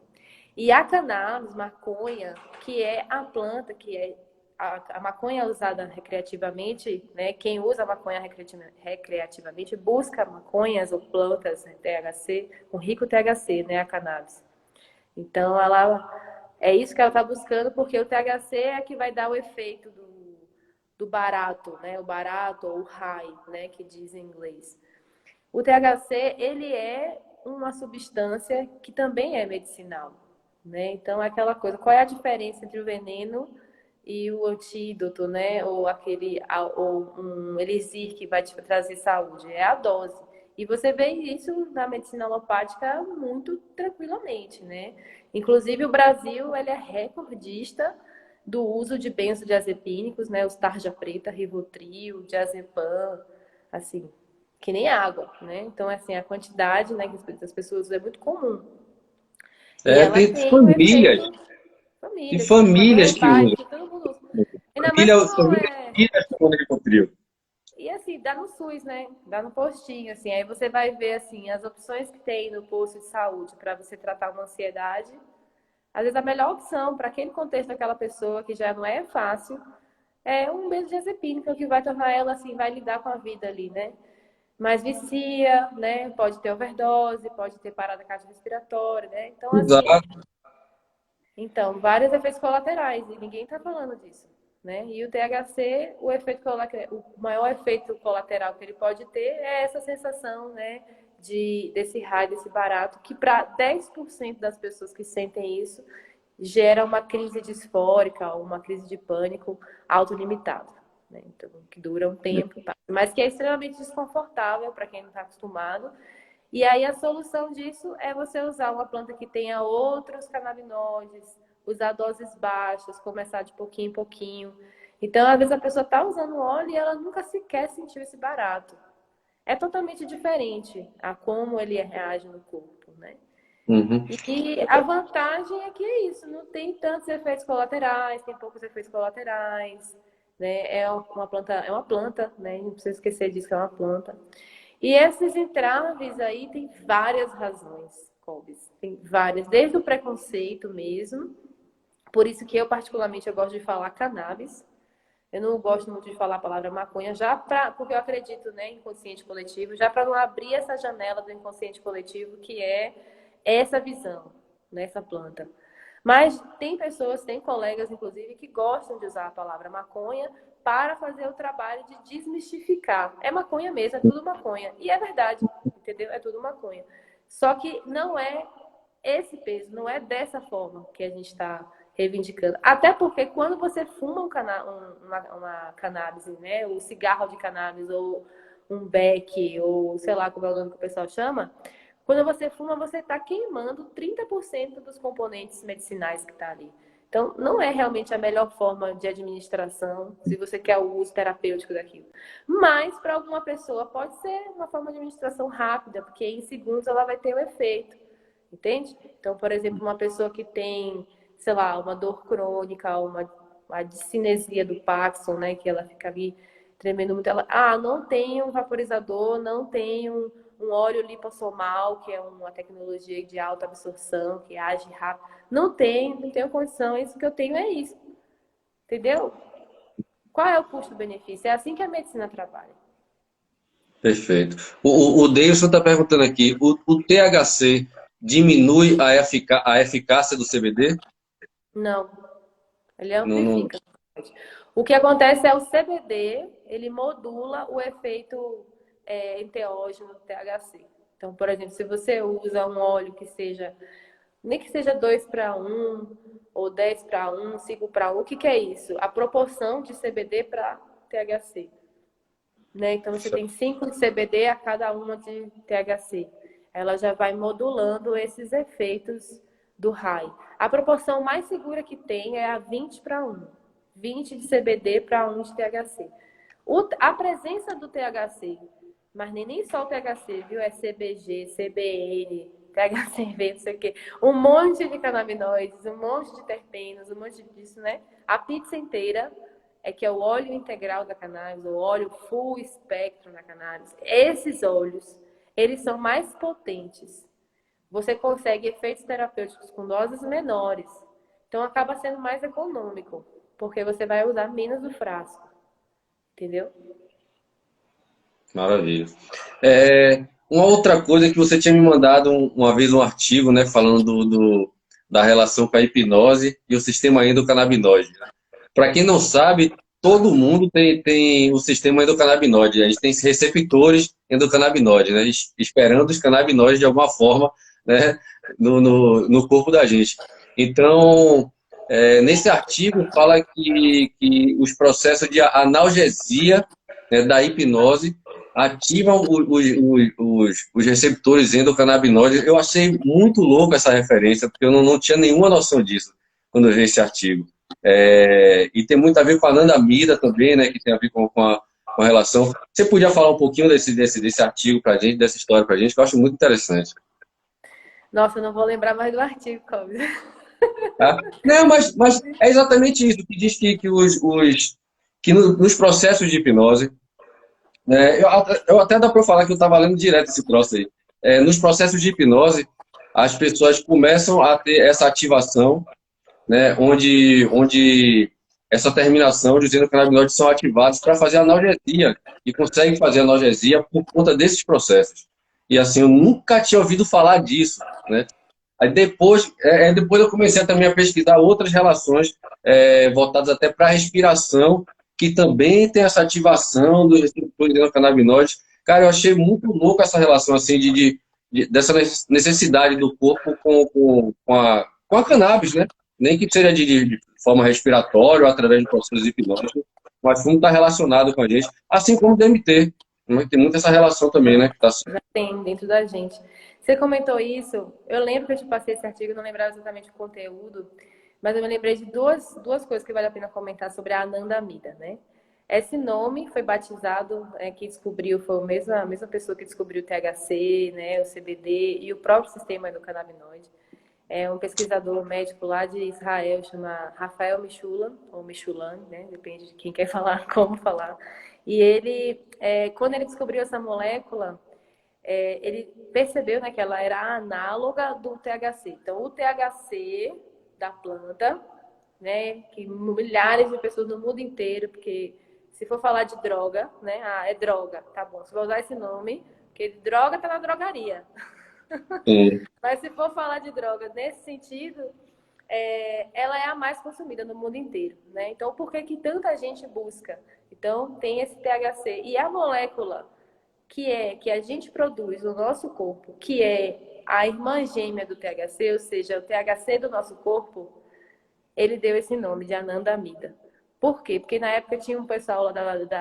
[SPEAKER 2] E a cannabis, maconha, que é a planta, que é a maconha usada recreativamente, né? Quem usa a maconha recreativamente busca maconhas ou plantas THC, com rico THC, né? A cannabis. Então, é isso que ela está buscando, porque o THC é que vai dar o efeito do barato, né? O barato ou o high, né? Que diz em inglês. O THC, ele é uma substância que também é medicinal, né? Então, é aquela coisa, qual é a diferença entre o veneno e o antídoto, né? Ou um elixir que vai te trazer saúde? É a dose. E você vê isso na medicina alopática muito tranquilamente, né? Inclusive, o Brasil, ele é recordista do uso de benzodiazepínicos, né? Os tarja preta, Rivotril, diazepam, assim, que nem água, né? Então, assim, a quantidade, né, que as pessoas usam é muito comum. E
[SPEAKER 1] É,
[SPEAKER 2] ela
[SPEAKER 1] tem
[SPEAKER 2] tem um efeito
[SPEAKER 1] e
[SPEAKER 2] família, assim,
[SPEAKER 1] famílias
[SPEAKER 2] meu
[SPEAKER 1] que
[SPEAKER 2] pai,
[SPEAKER 1] usam.
[SPEAKER 2] que todo mundo usa. Ainda mais quando
[SPEAKER 1] Famílias inteiras tomando Rivotril.
[SPEAKER 2] E assim, dá no SUS, né? Dá no postinho, assim. Aí você vai ver, assim, as opções que tem no posto de saúde para você tratar uma ansiedade. Às vezes a melhor opção para aquele contexto daquela pessoa que já não é fácil é um benzodiazepínico que é o que vai tornar ela, assim, vai lidar com a vida ali, né? Mas vicia, né? Pode ter overdose, pode ter parada cardiorrespiratória, né? Então, assim,
[SPEAKER 1] Exato.
[SPEAKER 2] vários efeitos colaterais, e ninguém está falando disso, né? E o THC, o maior efeito colateral que ele pode ter é essa sensação, né, desse raio, desse barato, que para 10% das pessoas que sentem isso, gera uma crise disfórica, uma crise de pânico autolimitada, né? Então, que dura um tempo, tá? Mas que é extremamente desconfortável para quem não está acostumado. E aí a solução disso é você usar uma planta que tenha outros canabinoides, usar doses baixas, começar de pouquinho em pouquinho. Então, às vezes a pessoa está usando óleo e ela nunca sequer sentiu esse barato. é totalmente diferente a como ele reage no corpo, né?
[SPEAKER 1] Uhum.
[SPEAKER 2] E a vantagem é que é isso, não tem tantos efeitos colaterais, tem poucos efeitos colaterais, né? É uma planta, né? Não precisa esquecer disso que é uma planta. E esses entraves aí tem várias razões, Cobes. Tem várias, desde o preconceito mesmo. Por isso que eu, particularmente, eu gosto de falar cannabis. Eu não gosto muito de falar a palavra maconha, porque eu acredito, né, em inconsciente coletivo, já para não abrir essa janela do inconsciente coletivo, que é essa visão nessa planta. Mas tem pessoas, tem colegas, inclusive, que gostam de usar a palavra maconha para fazer o trabalho de desmistificar. É maconha mesmo, é tudo maconha. E é verdade, entendeu? É tudo maconha. Só que não é esse peso, não é dessa forma que a gente está reivindicando. Até porque quando você fuma uma cannabis, né? O cigarro de cannabis, ou um beck, ou sei lá como é o nome que o pessoal chama, quando você fuma, você está queimando 30% dos componentes medicinais que está ali. Então, não é realmente a melhor forma de administração, se você quer o uso terapêutico daquilo. Mas, para alguma pessoa, pode ser uma forma de administração rápida, porque em segundos ela vai ter o efeito. Entende? Então, por exemplo, uma pessoa que tem, sei lá, uma dor crônica, uma discinesia do Parkinson, né? Que ela fica ali tremendo muito. Não tem um vaporizador, não tem um óleo lipossomal, que é uma tecnologia de alta absorção, que age rápido. Não tenho condição, isso que eu tenho é isso. Entendeu? Qual é o custo-benefício? É assim que a medicina trabalha.
[SPEAKER 1] Perfeito. O Deilson está perguntando aqui, o THC diminui a eficácia do CBD?
[SPEAKER 2] Não, ele
[SPEAKER 1] Não, não.
[SPEAKER 2] amplifica. O que acontece é o CBD, ele modula o efeito enteógeno do THC. Então, por exemplo, se você usa um óleo que seja, nem que seja 2:1, ou 10:1, 5:1, o que que é isso? A proporção de CBD para THC. Né? Então, você tem 5 de CBD a cada uma de THC. Ela já vai modulando esses efeitos do high. A proporção mais segura que tem é a 20:1. 20 de CBD para 1 de THC. A presença do THC, mas nem só o THC, viu? É CBG, CBN, THCV, não sei o quê. Um monte de canabinoides, um monte de terpenos, um monte disso, né? A pizza inteira que é o óleo integral da cannabis, o óleo full spectrum da cannabis. Esses óleos, eles são mais potentes. Você consegue efeitos terapêuticos com doses menores. Então, acaba sendo mais econômico, porque você vai usar menos do frasco. Entendeu?
[SPEAKER 1] Maravilha. Uma outra coisa que você tinha me mandado uma vez um artigo, né, falando da relação com a hipnose e o sistema endocannabinoide. Para quem não sabe, todo mundo tem o sistema endocannabinoide. A gente tem receptores endocannabinoides, né, esperando os canabinoides de alguma forma, né, no corpo da gente. Então, nesse artigo fala que os processos de analgesia, né, da hipnose ativam os receptores endocannabinoides. Eu achei muito louco essa referência, porque eu não tinha nenhuma noção disso quando eu vi esse artigo. E tem muito a ver com a anandamida também, né, que tem a ver com a relação. Você podia falar um pouquinho desse artigo para a gente, dessa história para a gente, que eu acho muito interessante.
[SPEAKER 2] Nossa, eu não vou lembrar mais do artigo, Cláudio.
[SPEAKER 1] Tá? Não, mas é exatamente isso, que diz que nos processos de hipnose, eu até dá para falar que eu estava lendo direto esse troço aí. Nos processos de hipnose, as pessoas começam a ter essa ativação, né, onde essa terminação de endocannabinoides são ativados para fazer analgesia, e conseguem fazer analgesia por conta desses processos. E assim, eu nunca tinha ouvido falar disso, né? Aí depois eu comecei também a pesquisar outras relações voltadas até para a respiração, que também tem essa ativação dos receptores endocannabinoides. Cara, eu achei muito louco essa relação assim dessa necessidade do corpo com a cannabis, né? Nem que seja de forma respiratória ou através de processos hipnóticos, mas como está relacionado com a gente, assim como o DMT. Né? Tem muito essa relação também, né? Que tá...
[SPEAKER 2] Já tem dentro da gente. Você comentou isso, eu lembro que eu te passei esse artigo, não lembrava exatamente o conteúdo, mas eu me lembrei de duas coisas que vale a pena comentar sobre a anandamida, né? Esse nome foi batizado, que descobriu, foi a mesma pessoa que descobriu o THC, né, o CBD e o próprio sistema endocannabinoide. É um pesquisador médico lá de Israel, chama Rafael Michulan, ou Michulan, né, depende de quem quer falar, como falar. E ele, quando ele descobriu essa molécula, ele percebeu, né, que ela era análoga do THC. Então, o THC da planta, né, que milhares de pessoas no mundo inteiro, porque se for falar de droga, né, é droga, tá bom, se for usar esse nome, porque droga tá na drogaria.
[SPEAKER 1] Sim.
[SPEAKER 2] Mas se for falar de droga nesse sentido, ela é a mais consumida no mundo inteiro, né? Então, por que que tanta gente busca? Então, tem esse THC. E a molécula que a gente produz no nosso corpo, que é a irmã gêmea do THC, ou seja, o THC do nosso corpo, ele deu esse nome de anandamida. Por quê? Porque na época tinha um pessoal lá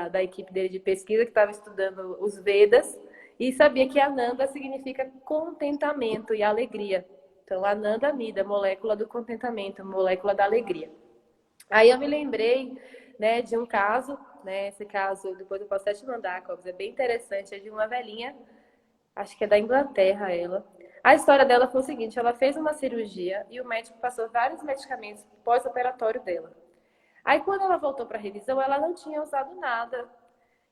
[SPEAKER 2] da equipe dele de pesquisa que estava estudando os Vedas e sabia que Ananda significa contentamento e alegria. Então, Anandamida, molécula do contentamento, molécula da alegria. Aí eu me lembrei, né, de um caso, né, esse caso, depois eu posso até te mandar, Cobs, é bem interessante, é de uma velhinha, acho que é da Inglaterra ela. A história dela foi o seguinte, ela fez uma cirurgia e o médico passou vários medicamentos pós-operatório dela. Aí quando ela voltou para a revisão, ela não tinha usado nada.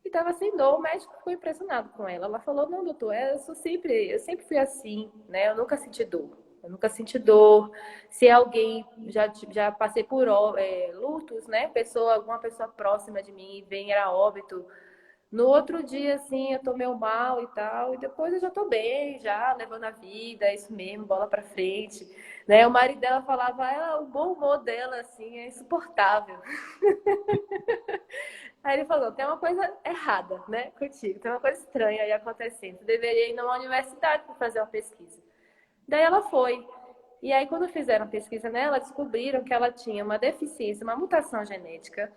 [SPEAKER 2] E estava sem dor, o médico ficou impressionado com ela. Ela falou, não, doutor, eu sempre fui assim, né? Eu nunca senti dor. Eu nunca senti dor. Se alguém, já passei por lutos, né? Alguma pessoa próxima de mim vem a óbito. No outro dia, assim, eu tô meio mal e tal, e depois eu já tô bem, já levando a vida, é isso mesmo, bola pra frente, né? O marido dela falava, o bom humor dela, assim, é insuportável. Aí ele falou, tem uma coisa errada, né, contigo, tem uma coisa estranha aí acontecendo, tu deveria ir numa universidade para fazer uma pesquisa. Daí ela foi. E aí, quando fizeram pesquisa nela, descobriram que ela tinha uma deficiência, uma mutação genética,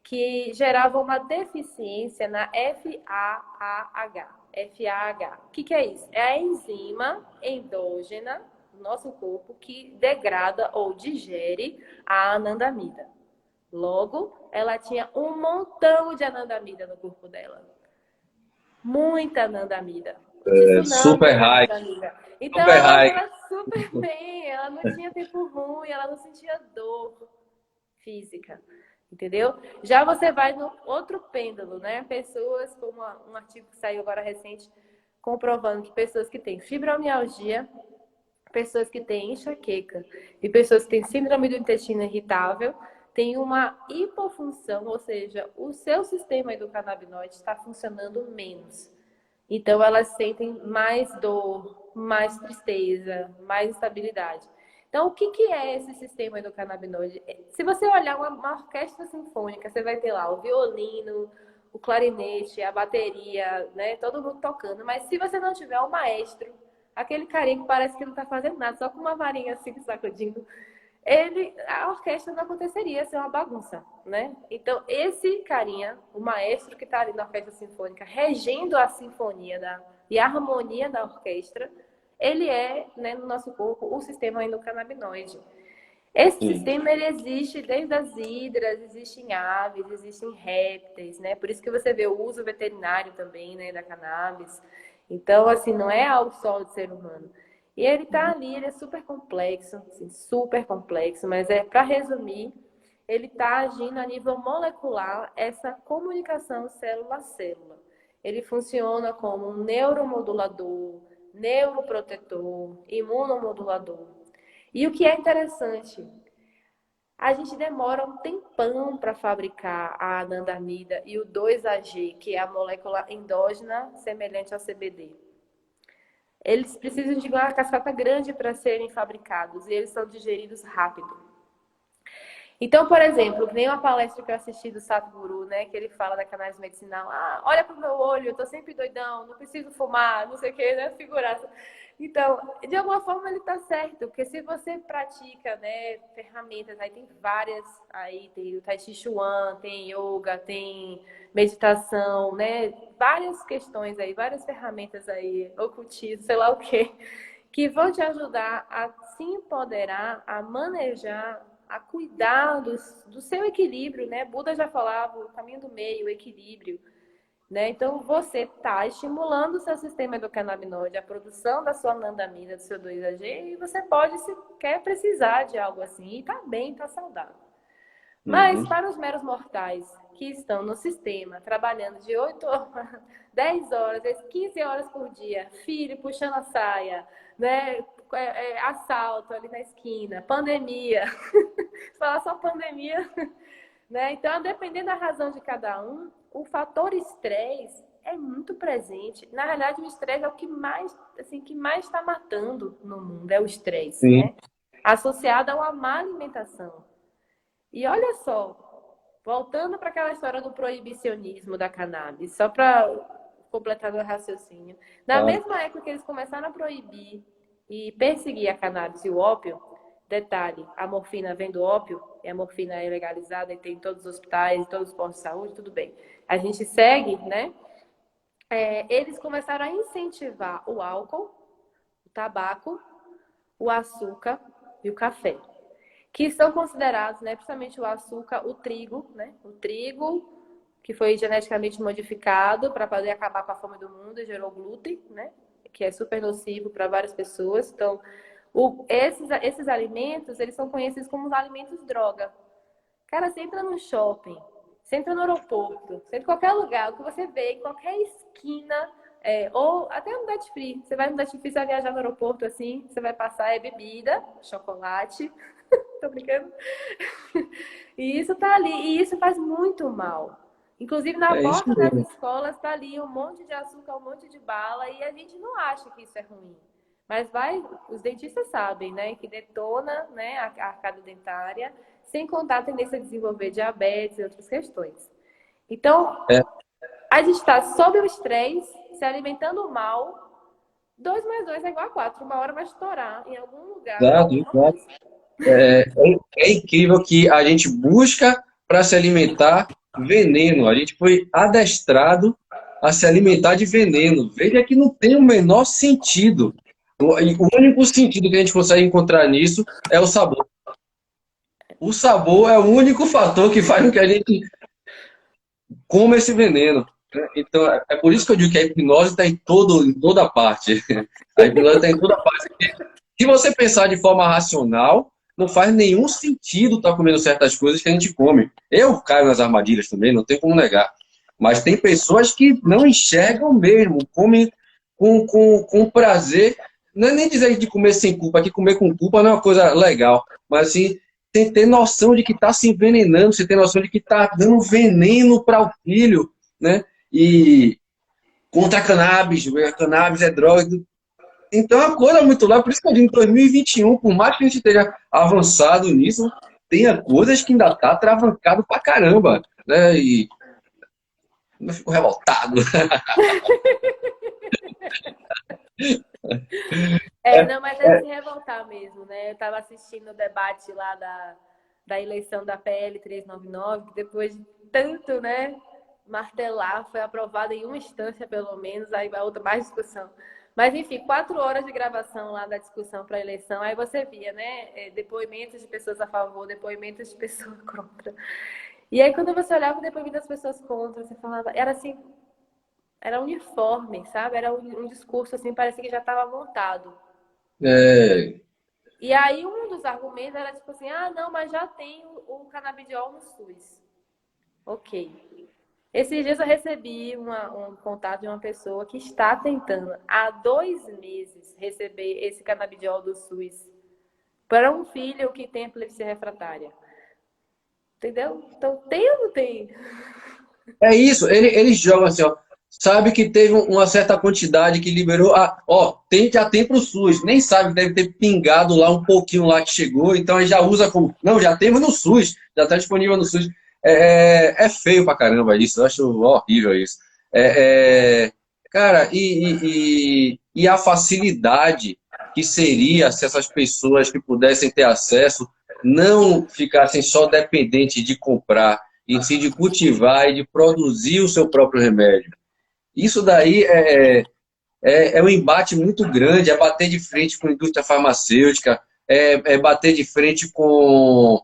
[SPEAKER 2] que gerava uma deficiência na FAAH. FAH. O que é isso? É a enzima endógena do nosso corpo que degrada ou digere a anandamida. Logo, ela tinha um montão de anandamida no corpo dela. Muita anandamida. Tsunami
[SPEAKER 1] Super
[SPEAKER 2] de
[SPEAKER 1] high,
[SPEAKER 2] anandamida. Então
[SPEAKER 1] super
[SPEAKER 2] ela
[SPEAKER 1] high.
[SPEAKER 2] era super bem, ela não tinha tempo ruim, ela não sentia dor física, entendeu? Já você vai no outro pêndulo, né? Pessoas, como um artigo que saiu agora recente, comprovando que pessoas que têm fibromialgia, pessoas que têm enxaqueca e pessoas que têm síndrome do intestino irritável têm uma hipofunção, ou seja, o seu sistema endocannabinoide está funcionando menos. Então, elas sentem mais dor, mais tristeza, mais instabilidade. Então, o que é esse sistema endocannabinoide? Se você olhar uma orquestra sinfônica, você vai ter lá o violino, o clarinete, a bateria, né? Todo mundo tocando. Mas se você não tiver o maestro, aquele carinha que parece que não está fazendo nada, só com uma varinha assim sacudindo, a orquestra não aconteceria, ia ser uma bagunça, né? Então, esse carinha, o maestro que está ali na orquestra sinfônica, regendo a sinfonia e a harmonia da orquestra, ele é, né, no nosso corpo, o sistema endocannabinoide. Esse
[SPEAKER 1] Sim.
[SPEAKER 2] sistema ele existe desde as hidras, existe em aves, existe em répteis, né? Por isso que você vê o uso veterinário também, né, da cannabis. Então, assim, não é algo só do ser humano. E ele tá ali, ele é assim, super complexo, mas para resumir, ele tá agindo a nível molecular essa comunicação célula a célula. Ele funciona como um neuromodulador, neuroprotetor, imunomodulador. E o que é interessante, a gente demora um tempão para fabricar a anandamida e o 2-AG, que é a molécula endógena semelhante ao CBD. Eles precisam de uma cascata grande para serem fabricados e eles são digeridos rápido. Então, por exemplo, nem uma palestra que eu assisti do Sadhguru, né, que ele fala da cannabis medicinal, olha pro meu olho, eu tô sempre doidão, não preciso fumar, não sei o que, né, figuraça. Então, de alguma forma ele tá certo, porque se você pratica, né, ferramentas, aí tem várias, aí tem o Tai Chi Chuan, tem yoga, tem meditação, né, várias questões aí, várias ferramentas aí, ocultismo, sei lá o quê, que vão te ajudar a se empoderar, a manejar a cuidar do seu equilíbrio, né? Buda já falava o caminho do meio, o equilíbrio, né? Então, você está estimulando o seu sistema endocannabinoide, a produção da sua anandamida, do seu 2-AG, e você pode, se quer, precisar de algo assim, e tá bem, tá saudável. Mas, para os meros mortais que estão no sistema, trabalhando de 8 horas, 10 horas, 15 horas por dia, filho puxando a saia, né? Assalto ali na esquina, pandemia, falar só pandemia, né? Então, dependendo da razão de cada um, o fator estresse é muito presente. Na realidade, o estresse é o que mais, assim, que mais está matando no mundo, é o estresse, né? Associado a uma má alimentação. E olha só, voltando para aquela história do proibicionismo da cannabis, só para completar meu raciocínio. Na mesma época que eles começaram a proibir e perseguir a cannabis e o ópio, detalhe, a morfina vem do ópio, e a morfina é legalizada e tem em todos os hospitais, em todos os postos de saúde, tudo bem. A gente segue, né? Eles começaram a incentivar o álcool, o tabaco, o açúcar e o café, que são considerados, né, principalmente o açúcar, o trigo, né? O trigo, que foi geneticamente modificado para poder acabar com a fome do mundo e gerou glúten, né? Que é super nocivo para várias pessoas. Então, esses alimentos, eles são conhecidos como os alimentos droga. Cara, você entra no shopping, você entra no aeroporto, você entra em qualquer lugar, o que você vê, em qualquer esquina, ou até no duty free. Você vai no duty free, você vai viajar no aeroporto assim, você vai passar bebida, chocolate, tô brincando. E isso tá ali, e isso faz muito mal. Inclusive, na porta das escolas tá ali um monte de açúcar, um monte de bala, e a gente não acha que isso é ruim. Mas os dentistas sabem, né, que detona, né, a arcada dentária, sem contar a tendência a desenvolver diabetes e outras questões. Então, a gente está sob o estresse, se alimentando mal, 2 mais 2 é igual a 4. Uma hora vai estourar em algum lugar.
[SPEAKER 1] Exato. É incrível que a gente busca para se alimentar veneno. A gente foi adestrado a se alimentar de veneno. Veja que não tem o menor sentido. O único sentido que a gente consegue encontrar nisso é o sabor. O sabor é o único fator que faz com que a gente coma esse veneno. Então, é por isso que eu digo que a hipnose está em toda parte. A hipnose está em toda parte. Se você pensar de forma racional, não faz nenhum sentido estar comendo certas coisas que a gente come. Eu caio nas armadilhas também, não tem como negar. Mas tem pessoas que não enxergam mesmo, comem com prazer. Não é nem dizer de comer sem culpa, que comer com culpa não é uma coisa legal. Mas assim, sem ter noção de que está se envenenando, sem ter noção de que está dando veneno para o filho, né? E contra a cannabis é droga. Então é uma coisa muito lá, por isso que eu digo, em 2021, por mais que a gente esteja avançado nisso, tem coisas que ainda tá travancado pra caramba, né? E eu fico revoltado.
[SPEAKER 2] Não, mas é de se revoltar mesmo, né? Eu tava assistindo o debate lá da eleição da PL 399, que depois de tanto, né, martelar, foi aprovada em uma instância, pelo menos, aí vai outra mais discussão. Mas, enfim, 4 horas de gravação lá da discussão para a eleição, aí você via, né, depoimentos de pessoas a favor, depoimentos de pessoas contra. E aí, quando você olhava o depoimento das pessoas contra, você falava, era assim, era uniforme, sabe? Era um discurso, assim, parecia que já estava montado. E aí, um dos argumentos era tipo assim, não, mas já tem o canabidiol no SUS. Ok. Esses dias eu recebi um contato de uma pessoa que está tentando, há 2 meses, receber esse canabidiol do SUS para um filho que tem epilepsia refratária. Entendeu? Então, tem ou não tem?
[SPEAKER 1] É isso, eles jogam assim, ó. Sabe que teve uma certa quantidade que liberou. Já tem para o SUS. Nem sabe que deve ter pingado lá um pouquinho lá que chegou, então aí já usa como. Não, já temos no SUS, já está disponível no SUS. É feio pra caramba isso, eu acho horrível isso. Cara, e a facilidade que seria se essas pessoas que pudessem ter acesso não ficassem só dependentes de comprar, e sim de cultivar e de produzir o seu próprio remédio. Isso daí é um embate muito grande, é bater de frente com a indústria farmacêutica, é bater de frente com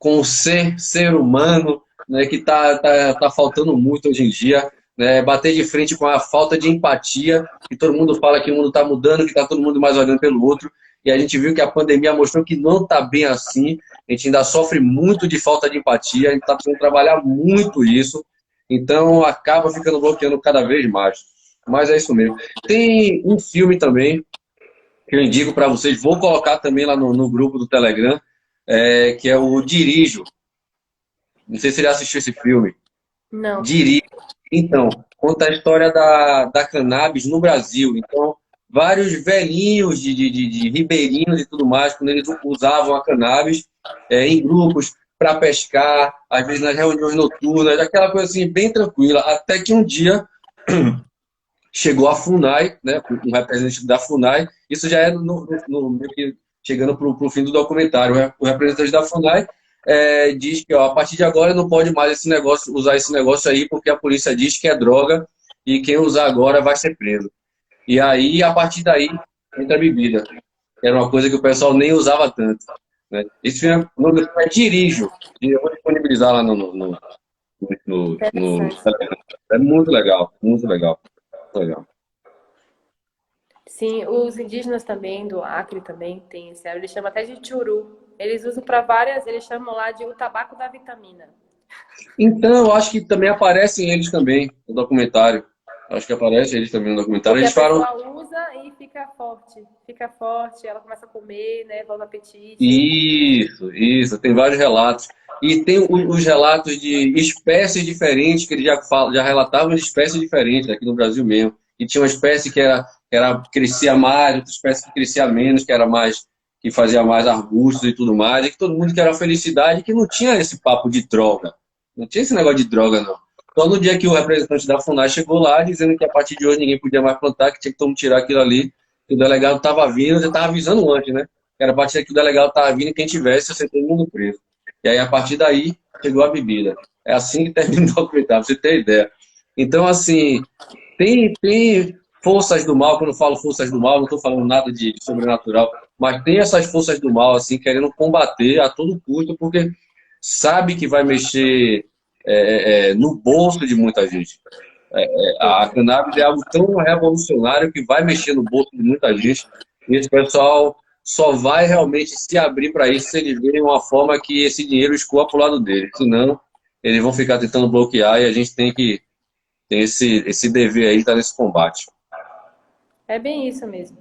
[SPEAKER 1] com o ser humano, né, que tá faltando muito hoje em dia, né, bater de frente com a falta de empatia, que todo mundo fala que o mundo está mudando, que está todo mundo mais olhando pelo outro, e a gente viu que a pandemia mostrou que não está bem assim, a gente ainda sofre muito de falta de empatia, a gente está precisando trabalhar muito isso, então acaba ficando bloqueando cada vez mais. Mas é isso mesmo. Tem um filme também que eu indico para vocês, vou colocar também lá no grupo do Telegram, que é o Dirijo. Não sei se você já assistiu esse filme.
[SPEAKER 2] Não.
[SPEAKER 1] Dirijo. Então, conta a história da cannabis no Brasil. Então, vários velhinhos de ribeirinhos e tudo mais, quando eles usavam a cannabis em grupos para pescar, às vezes nas reuniões noturnas, aquela coisa assim, bem tranquila. Até que um dia chegou a FUNAI, né, um representante da FUNAI, isso já é meio que chegando para o fim do documentário. O representante da FUNAI diz que ó, a partir de agora não pode mais usar esse negócio aí, porque a polícia diz que é droga e quem usar agora vai ser preso. E aí, a partir daí, entra a bebida, que era uma coisa que o pessoal nem usava tanto. Né? Esse filme, o nome do filme é Dirijo, e eu vou disponibilizar lá no
[SPEAKER 2] Interessante.
[SPEAKER 1] Telegram. É muito legal, muito legal. Muito legal.
[SPEAKER 2] Sim, os indígenas também, do Acre também tem esse, eles chamam até de churu. Eles usam para várias, eles chamam lá de o tabaco da vitamina.
[SPEAKER 1] Então, eu acho que também aparecem eles também no documentário. Acho que aparece eles também no documentário.
[SPEAKER 2] Porque a
[SPEAKER 1] Eles falam
[SPEAKER 2] pessoa usa e fica forte, ela começa a comer, né, volta o apetite.
[SPEAKER 1] isso. Tem vários relatos. E tem os relatos de espécies diferentes, que eles já relatavam de espécies diferentes aqui no Brasil mesmo. E tinha uma espécie crescia mais, outra espécie que crescia menos, que fazia mais arbustos e tudo mais. E que todo mundo queria felicidade, que não tinha esse papo de droga. Não tinha esse negócio de droga, não. Só no dia que o representante da FUNAI chegou lá, dizendo que a partir de hoje ninguém podia mais plantar, que tinha que todo mundo tirar aquilo ali, que o delegado estava vindo, já estava avisando antes, né? Que era a partir que o delegado estava vindo e quem tivesse ia ser todo mundo preso. E aí, a partir daí, chegou a bebida. É assim que termina o documentário, pra você ter ideia. Então, assim, tem forças do mal, quando eu falo forças do mal, não estou falando nada de sobrenatural, mas tem essas forças do mal, assim, querendo combater a todo custo, porque sabe que vai mexer no bolso de muita gente. A cannabis é algo tão revolucionário que vai mexer no bolso de muita gente. E esse pessoal só vai realmente se abrir para isso se eles verem uma forma que esse dinheiro escoa para o lado deles. Senão, eles vão ficar tentando bloquear e a gente tem esse dever aí de estar nesse combate.
[SPEAKER 2] É bem isso mesmo.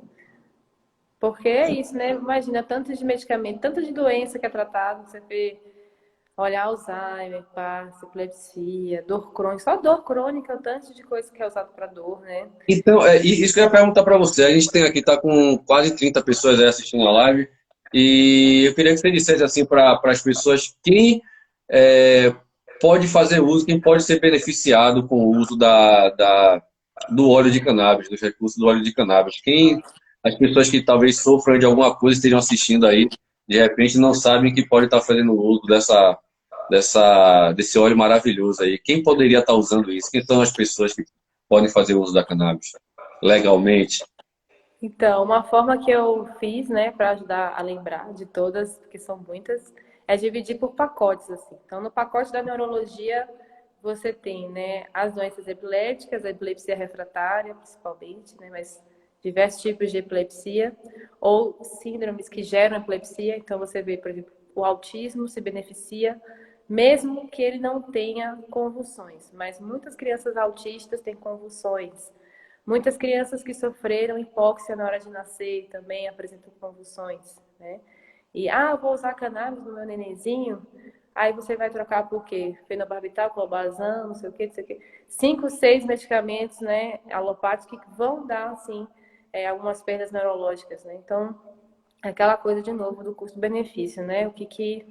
[SPEAKER 2] Porque é isso, né? Imagina tanto de medicamento, tanto de doença que é tratado, você vê, olha, Alzheimer, Parkinson, epilepsia, dor crônica, só dor crônica, o tanto de coisa que é usado para dor, né?
[SPEAKER 1] Então, isso que eu ia perguntar para você. A gente tem aqui, tá com quase 30 pessoas aí assistindo a live. E eu queria que você dissesse assim para as pessoas quem é, pode fazer uso, quem pode ser beneficiado com o uso do óleo de cannabis, dos recursos do óleo de cannabis. As pessoas que talvez sofram de alguma coisa, estejam assistindo aí, de repente não sabem que pode estar fazendo uso desse óleo maravilhoso aí. Quem poderia estar usando isso? Quem são as pessoas que podem fazer uso da cannabis legalmente?
[SPEAKER 2] Então, uma forma que eu fiz, né, para ajudar a lembrar de todas, porque são muitas, é dividir por pacotes, assim. Então, no pacote da neurologia, você tem, né, as doenças epiléticas, a epilepsia refratária, principalmente, né, mas diversos tipos de epilepsia, ou síndromes que geram epilepsia. Então, você vê, por exemplo, o autismo se beneficia, mesmo que ele não tenha convulsões. Mas muitas crianças autistas têm convulsões. Muitas crianças que sofreram hipóxia na hora de nascer também apresentam convulsões, né? E, eu vou usar cannabis no meu nenenzinho, aí você vai trocar por quê? Fenobarbital, clobazam, não sei o quê, não sei o quê. 5, 6 medicamentos, né, alopáticos que vão dar, assim, algumas perdas neurológicas, né? Então, é aquela coisa, de novo, do custo-benefício, né? O que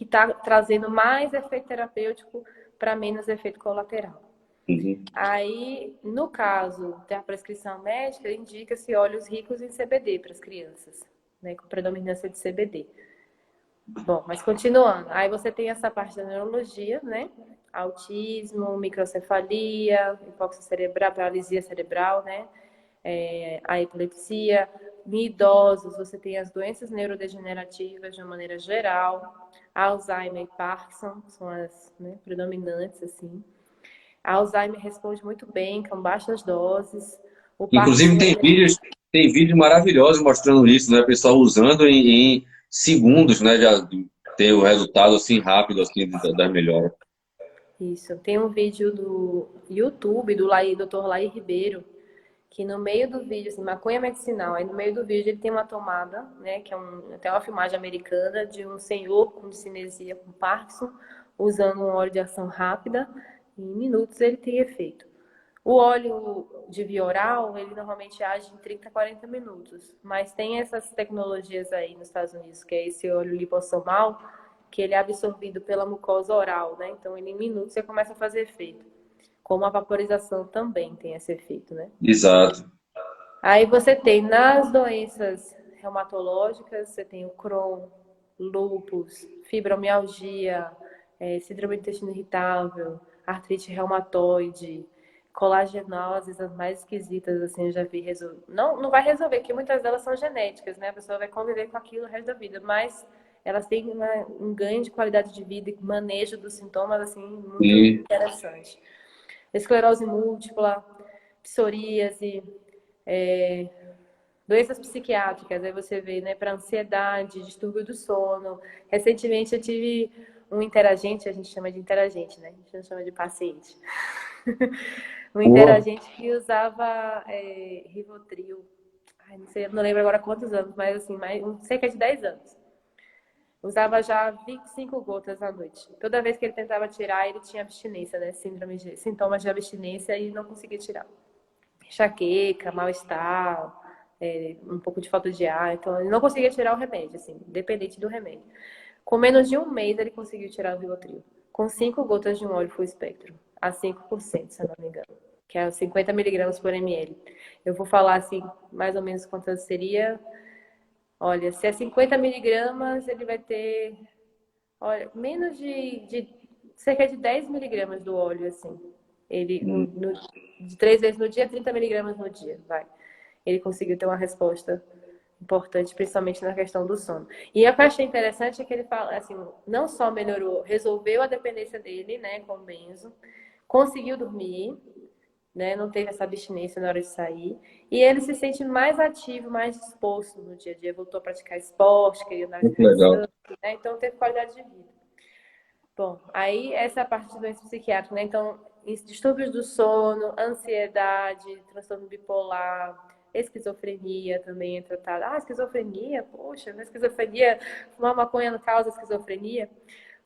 [SPEAKER 2] está trazendo mais efeito terapêutico para menos efeito colateral.
[SPEAKER 1] Uhum.
[SPEAKER 2] Aí, no caso da prescrição médica, indica-se óleos ricos em CBD para as crianças, né, com predominância de CBD. Bom, mas continuando, aí você tem essa parte da neurologia, né? Autismo, microcefalia, hipóxia cerebral, paralisia cerebral, né? A epilepsia, em idosos, você tem as doenças neurodegenerativas de uma maneira geral, Alzheimer e Parkinson são as, né, predominantes, assim. A Alzheimer responde muito bem, com baixas doses. O
[SPEAKER 1] Inclusive
[SPEAKER 2] Parkinson,
[SPEAKER 1] tem vídeos maravilhosos mostrando isso, né? O pessoal usando em segundos, né? Já ter o resultado assim rápido assim da melhora.
[SPEAKER 2] isso. Tem um vídeo do YouTube do Dr. Laí Ribeiro, que no meio do vídeo, assim, maconha medicinal, aí no meio do vídeo ele tem uma tomada, né, que é até uma filmagem americana de um senhor com cinesia com Parkinson, usando um óleo de ação rápida, em minutos ele tem efeito. O óleo de via oral, ele normalmente age em 30 a 40 minutos, mas tem essas tecnologias aí nos Estados Unidos, que é esse óleo lipossomal, que ele é absorvido pela mucosa oral, né? Então, ele, em minutos você começa a fazer efeito. Como a vaporização também tem esse efeito, né?
[SPEAKER 1] Exato.
[SPEAKER 2] Aí você tem nas doenças reumatológicas, você tem o Crohn, lúpus, fibromialgia, síndrome do intestino irritável, artrite reumatoide, colagenoses, as mais esquisitas, assim, eu já vi resolver. Não, não vai resolver, porque muitas delas são genéticas, né? A pessoa vai conviver com aquilo o resto da vida, mas elas têm um ganho de qualidade de vida e manejo dos sintomas, assim, muito
[SPEAKER 1] E,
[SPEAKER 2] interessante. Esclerose múltipla, psoríase, é, doenças psiquiátricas, aí você vê, né, para ansiedade, distúrbio do sono. Recentemente eu tive um interagente, a gente chama de interagente, né? A gente não chama de paciente. Um
[SPEAKER 1] pô,
[SPEAKER 2] interagente que usava Rivotril. Ai, não sei, não lembro agora quantos anos, mas assim, cerca de 10 anos. Usava já 25 gotas à noite. Toda vez que ele tentava tirar, ele tinha abstinência, né? Sintomas de abstinência e não conseguia tirar. Enxaqueca, mal-estar, um pouco de falta de ar. Então, ele não conseguia tirar o remédio, assim, dependente do remédio. Com menos de um mês, ele conseguiu tirar o Rivotril. Com 5 gotas de um óleo full espectro, a 5%, se eu não me engano, que é 50 miligramas por ml. Eu vou falar, assim, mais ou menos quantas seria. Olha, se é 50 miligramas, ele vai ter, olha, menos de cerca de 10 miligramas do óleo, assim. Ele, de 3 vezes no dia, 30 miligramas no dia, vai. Ele conseguiu ter uma resposta importante, principalmente na questão do sono. E o que eu achei interessante é que ele fala, assim, não só melhorou, resolveu a dependência dele, né, com o benzo, conseguiu dormir, né, não teve essa abstinência na hora de sair, e ele se sente mais ativo, mais disposto no dia a dia, voltou a praticar esporte, queria andar de
[SPEAKER 1] muito legal.
[SPEAKER 2] kitesurf, né, então teve qualidade de vida. Bom, aí essa é a parte de doença psiquiátrica, né? Então, distúrbios do sono, ansiedade, transtorno bipolar, esquizofrenia também é tratada. Ah, esquizofrenia? Poxa, na esquizofrenia, fumar maconha não causa esquizofrenia?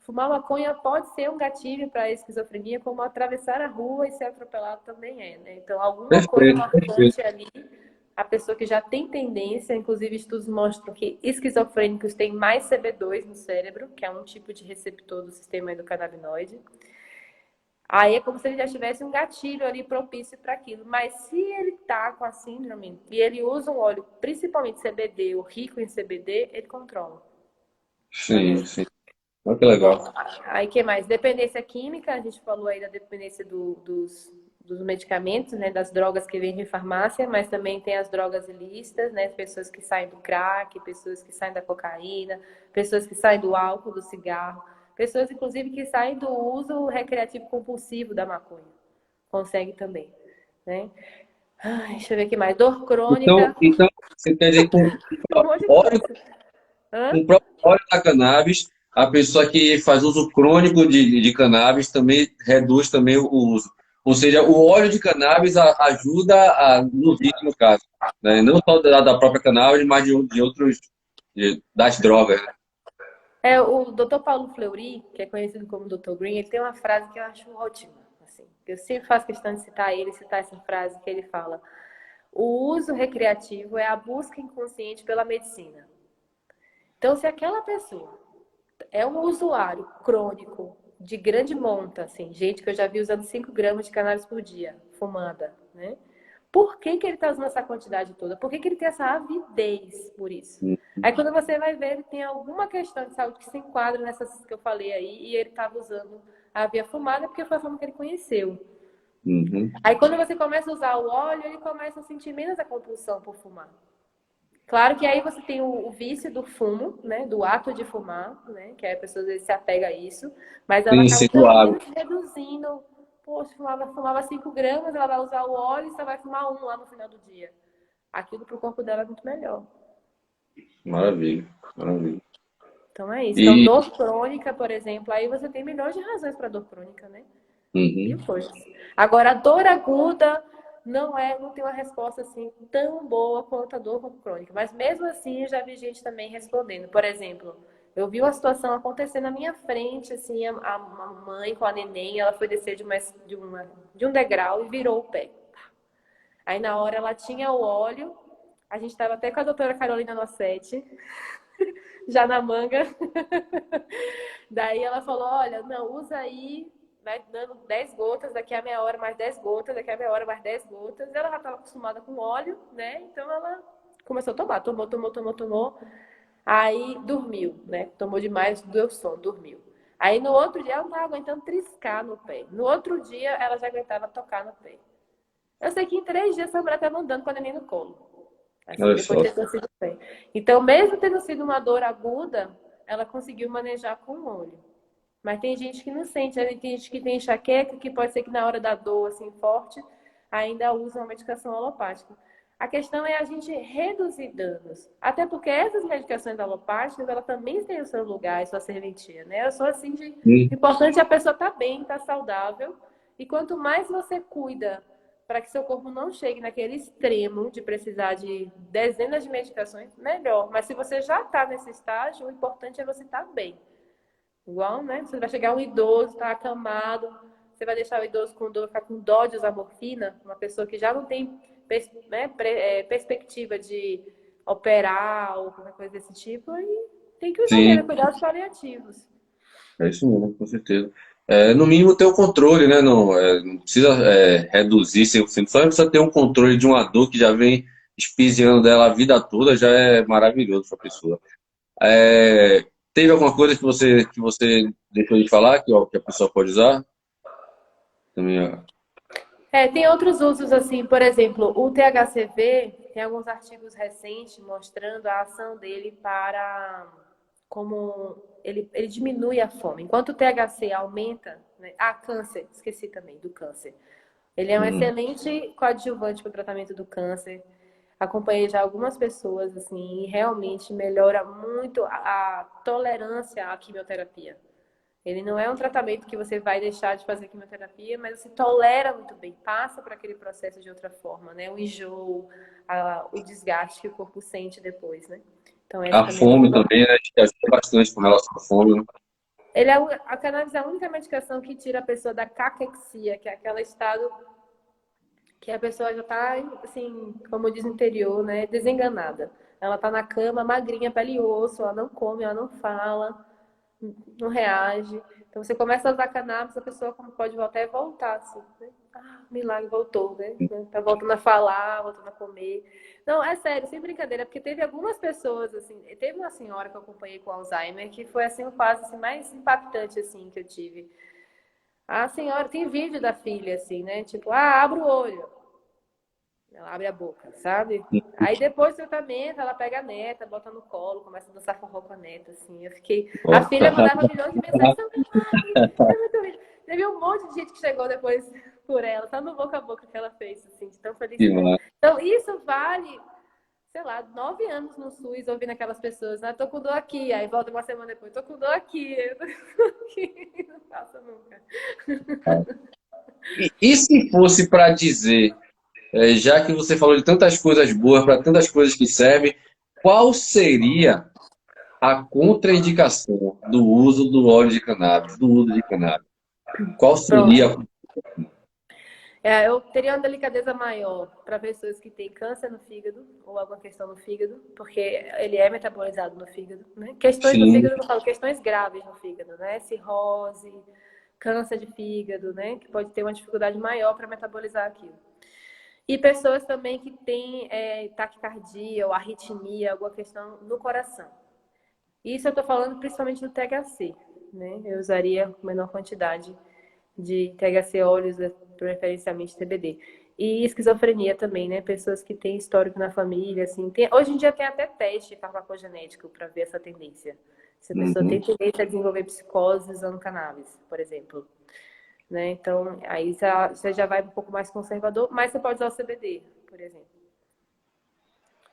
[SPEAKER 2] Fumar maconha pode ser um gatilho para a esquizofrenia, como atravessar a rua e ser atropelado também é, né? Então, alguma coisa
[SPEAKER 1] Perfeito, perfeito.
[SPEAKER 2] marcante ali, a pessoa que já tem tendência, inclusive estudos mostram que esquizofrênicos têm mais CB2 no cérebro, que é um tipo de receptor do sistema endocannabinoide. Aí é como se ele já tivesse um gatilho ali propício para aquilo. Mas se ele tá com a síndrome e ele usa um óleo, principalmente CBD, ou rico em CBD, ele controla
[SPEAKER 1] Sim,
[SPEAKER 2] também.
[SPEAKER 1] sim. Olha que
[SPEAKER 2] Bom,
[SPEAKER 1] legal.
[SPEAKER 2] aí que mais? Dependência química, a gente falou aí da dependência dos medicamentos, né, das drogas que vêm de farmácia, mas também tem as drogas ilícitas, né, pessoas que saem do crack, pessoas que saem da cocaína, pessoas que saem do álcool, do cigarro, pessoas inclusive que saem do uso recreativo compulsivo da maconha. Consegue também, né? Ai, deixa eu ver o que mais. Dor crônica,
[SPEAKER 1] Então, você quer dizer que
[SPEAKER 2] um monte de
[SPEAKER 1] óleo,
[SPEAKER 2] coisa. Hã?
[SPEAKER 1] com o próprio óleo da cannabis, a pessoa que faz uso crônico de cannabis também reduz também o uso. Ou seja, o óleo de cannabis ajuda no vício, no caso. Né? Não só da própria cannabis, mas de outros, das drogas. Né?
[SPEAKER 2] O Dr. Paulo Fleury, que é conhecido como Dr. Green, ele tem uma frase que eu acho ótima. Assim, eu sempre faço questão de citar ele, citar essa frase que ele fala: o uso recreativo é a busca inconsciente pela medicina. Então, se aquela pessoa é um usuário crônico de grande monta, assim, gente que eu já vi usando 5 gramas de cannabis por dia, fumada, né? Por que ele está usando essa quantidade toda? Por que ele tem essa avidez por isso? Aí quando você vai ver, ele tem alguma questão de saúde que se enquadra nessas que eu falei aí, e ele estava usando a via fumada porque foi a forma que ele conheceu.
[SPEAKER 1] Uhum.
[SPEAKER 2] Aí quando você começa a usar o óleo, ele começa a sentir menos a compulsão por fumar. Claro que aí você tem o vício do fumo, né? Do ato de fumar, né? Que aí a pessoa às vezes se apega a isso, mas ela
[SPEAKER 1] Sim,
[SPEAKER 2] acaba
[SPEAKER 1] sim,
[SPEAKER 2] pelo
[SPEAKER 1] claro.
[SPEAKER 2] menos reduzindo. Poxa, fumava 5 gramas, ela vai usar o óleo e só vai fumar um lá no final do dia. Aquilo para o corpo dela é muito melhor.
[SPEAKER 1] Maravilha, maravilha.
[SPEAKER 2] Então é isso. Então,
[SPEAKER 1] E,
[SPEAKER 2] dor crônica, por exemplo, aí você tem milhões de razões para dor crônica, né? Mil
[SPEAKER 1] uhum,
[SPEAKER 2] coisas. Agora, a dor aguda não tem uma resposta assim tão boa quanto a dor crônica. Mas mesmo assim, eu já vi gente também respondendo. Por exemplo, eu vi uma situação acontecer na minha frente, assim, a mãe com a neném, ela foi descer de um degrau e virou o pé. Aí na hora ela tinha o óleo, a gente estava até com a doutora Carolina Nossetti, já na manga. Daí ela falou, olha, não, usa aí, vai dando 10 gotas, daqui a meia hora mais 10 gotas, daqui a meia hora mais 10 gotas. Ela já estava acostumada com óleo, né? Então ela começou a tomar, tomou. Aí dormiu, né? Tomou demais, deu sono, dormiu. Aí no outro dia ela não estava aguentando triscar no pé. No outro dia ela já aguentava tocar no pé. Eu sei que em 3 dias essa mulher estava andando com a neném no colo. Assim,
[SPEAKER 1] olha
[SPEAKER 2] depois
[SPEAKER 1] só.
[SPEAKER 2] de ter sido bem. Então, mesmo tendo sido uma dor aguda, ela conseguiu manejar com óleo. Mas tem gente que não sente, né? Tem gente que tem enxaqueca, que pode ser que na hora da dor assim forte, ainda usa uma medicação alopática. A questão é a gente reduzir danos. Até porque essas medicações alopáticas, ela também têm o seu lugar e sua serventia, né? Eu sou assim de...
[SPEAKER 1] Sim,
[SPEAKER 2] O importante é a pessoa estar bem, estar saudável. E quanto mais você cuida para que seu corpo não chegue naquele extremo de precisar de dezenas de medicações, melhor. Mas se você já está nesse estágio, o importante é você estar bem. Igual, né? Você vai chegar um idoso, tá acamado, você vai deixar o idoso com dor, ficar com dó de usar morfina, uma pessoa que já não tem perspectiva de operar ou qualquer coisa desse tipo, aí tem que usar mesmo,
[SPEAKER 1] sim,
[SPEAKER 2] cuidados paliativos.
[SPEAKER 1] é isso mesmo, com certeza. É, no mínimo ter o controle, né? Não, não precisa reduzir 100%, só precisa ter um controle de uma dor que já vem espiziando dela a vida toda, já é maravilhoso para a pessoa. É, teve alguma coisa que você deixou de falar que, ó, que a pessoa pode usar? Também, ó.
[SPEAKER 2] Tem outros usos, assim, por exemplo, o THCV, tem alguns artigos recentes mostrando a ação dele para como ele diminui a fome. Enquanto o THC aumenta, né? Ah, câncer, esqueci também do câncer. Ele é um
[SPEAKER 1] Hum,
[SPEAKER 2] excelente coadjuvante para o tratamento do câncer. Acompanhei já algumas pessoas, assim, e realmente melhora muito a tolerância à quimioterapia. Ele não é um tratamento que você vai deixar de fazer quimioterapia, mas você tolera muito bem, passa por aquele processo de outra forma, né? O enjoo, o desgaste que o corpo sente depois, né? Então, essa
[SPEAKER 1] a
[SPEAKER 2] também é
[SPEAKER 1] fome
[SPEAKER 2] uma.
[SPEAKER 1] também, né? Acho que ajuda bastante com relação à fome, né?
[SPEAKER 2] Ele é a cannabis é a única medicação que tira a pessoa da caquexia, que é aquele estado que a pessoa já está, assim, como diz no interior, né? Desenganada. Ela está na cama, magrinha, pele e osso, ela não come, ela não fala, não reage. Então você começa a usar cannabis, a pessoa pode voltar e voltar, assim, né? Ah, milagre, voltou, né? Tá voltando a falar, voltando a comer. Não, é sério, sem brincadeira, porque teve algumas pessoas, assim, teve uma senhora que eu acompanhei com Alzheimer, que foi, assim, o caso, assim, mais impactante, assim, que eu tive. A senhora, tem vídeo da filha, assim, né? Tipo, abre o olho. Ela abre a boca, sabe? Aí depois do tratamento, ela pega a neta, bota no colo, começa a dançar forró com a neta, assim. Eu fiquei. A
[SPEAKER 1] Ó,
[SPEAKER 2] filha mandava milhões de mensagens, são milagre, é muito lindo. Teve um monte de gente que chegou depois por ela, só no boca a boca que ela fez, assim, de tão feliz
[SPEAKER 1] que
[SPEAKER 2] que é.
[SPEAKER 1] massa.
[SPEAKER 2] Então, isso vale, sei lá, 9 anos no SUS ouvindo aquelas pessoas, né? Tô com dor aqui, aí volta uma semana depois, tô com dor aqui, eu tô com dor aqui. Não passa nunca.
[SPEAKER 1] E se fosse para dizer, já que você falou de tantas coisas boas, para tantas coisas que servem, qual seria a contraindicação do uso do óleo de cannabis, do uso de cannabis? Qual seria?
[SPEAKER 2] Pronto. Eu teria uma delicadeza maior para pessoas que têm câncer no fígado ou alguma questão no fígado, porque ele é metabolizado no fígado, né? Questões no
[SPEAKER 1] Sim,
[SPEAKER 2] fígado, eu falo questões graves no fígado, né? Cirrose, câncer de fígado, né? Que pode ter uma dificuldade maior para metabolizar aquilo. E pessoas também que têm taquicardia ou arritmia, alguma questão no coração. Isso eu estou falando principalmente do THC, né? Eu usaria menor quantidade de THC óleos, preferencialmente TBD. E esquizofrenia também, né? Pessoas que têm histórico na família, assim. Hoje em dia tem até teste farmacogenético para ver essa tendência. Se a pessoa tem
[SPEAKER 1] Uhum.
[SPEAKER 2] tendência a desenvolver psicose usando cannabis, por exemplo. Né? Então, aí você já vai um pouco mais conservador, mas você pode usar o CBD, por exemplo.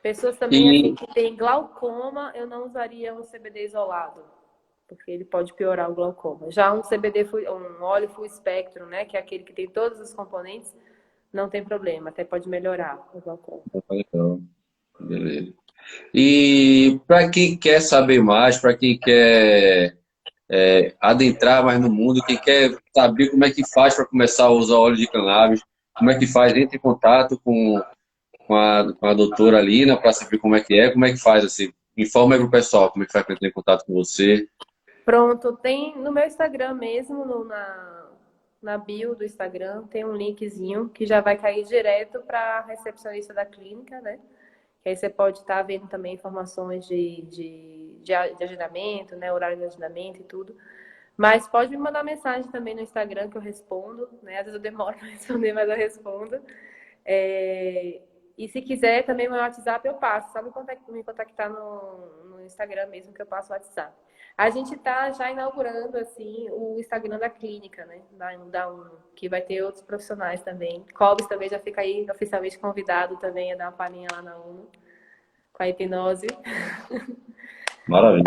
[SPEAKER 2] Pessoas também, assim,
[SPEAKER 1] E,
[SPEAKER 2] que têm glaucoma, eu não usaria um CBD isolado, porque ele pode piorar o glaucoma. Já um CBD, um óleo full espectro, né, que é aquele que tem todos os componentes, não tem problema, até pode melhorar o glaucoma.
[SPEAKER 1] então, beleza. E para quem quer saber mais, para quem quer adentrar mais no mundo, quem quer saber como é que faz para começar a usar óleo de cannabis, como é que faz, entre em contato com a doutora Lina para saber como é que faz, assim, informa aí pro pessoal como é que faz para entrar em contato com você.
[SPEAKER 2] Pronto, tem no meu Instagram mesmo, na bio do Instagram, tem um linkzinho que já vai cair direto para a recepcionista da clínica, né? Que aí você pode estar vendo também informações de agendamento, né? Horário de agendamento e tudo. Mas pode me mandar mensagem também no Instagram que eu respondo, né? Às vezes eu demoro para responder, mas eu respondo. É, E se quiser também meu WhatsApp eu passo. Só me contactar no Instagram mesmo que eu passo o WhatsApp. A gente está já inaugurando assim o Instagram da clínica, né? Da UNO, que vai ter outros profissionais também. Cobes também já fica aí oficialmente convidado também a dar uma palhinha lá na UNO com a hipnose.
[SPEAKER 1] Maravilha.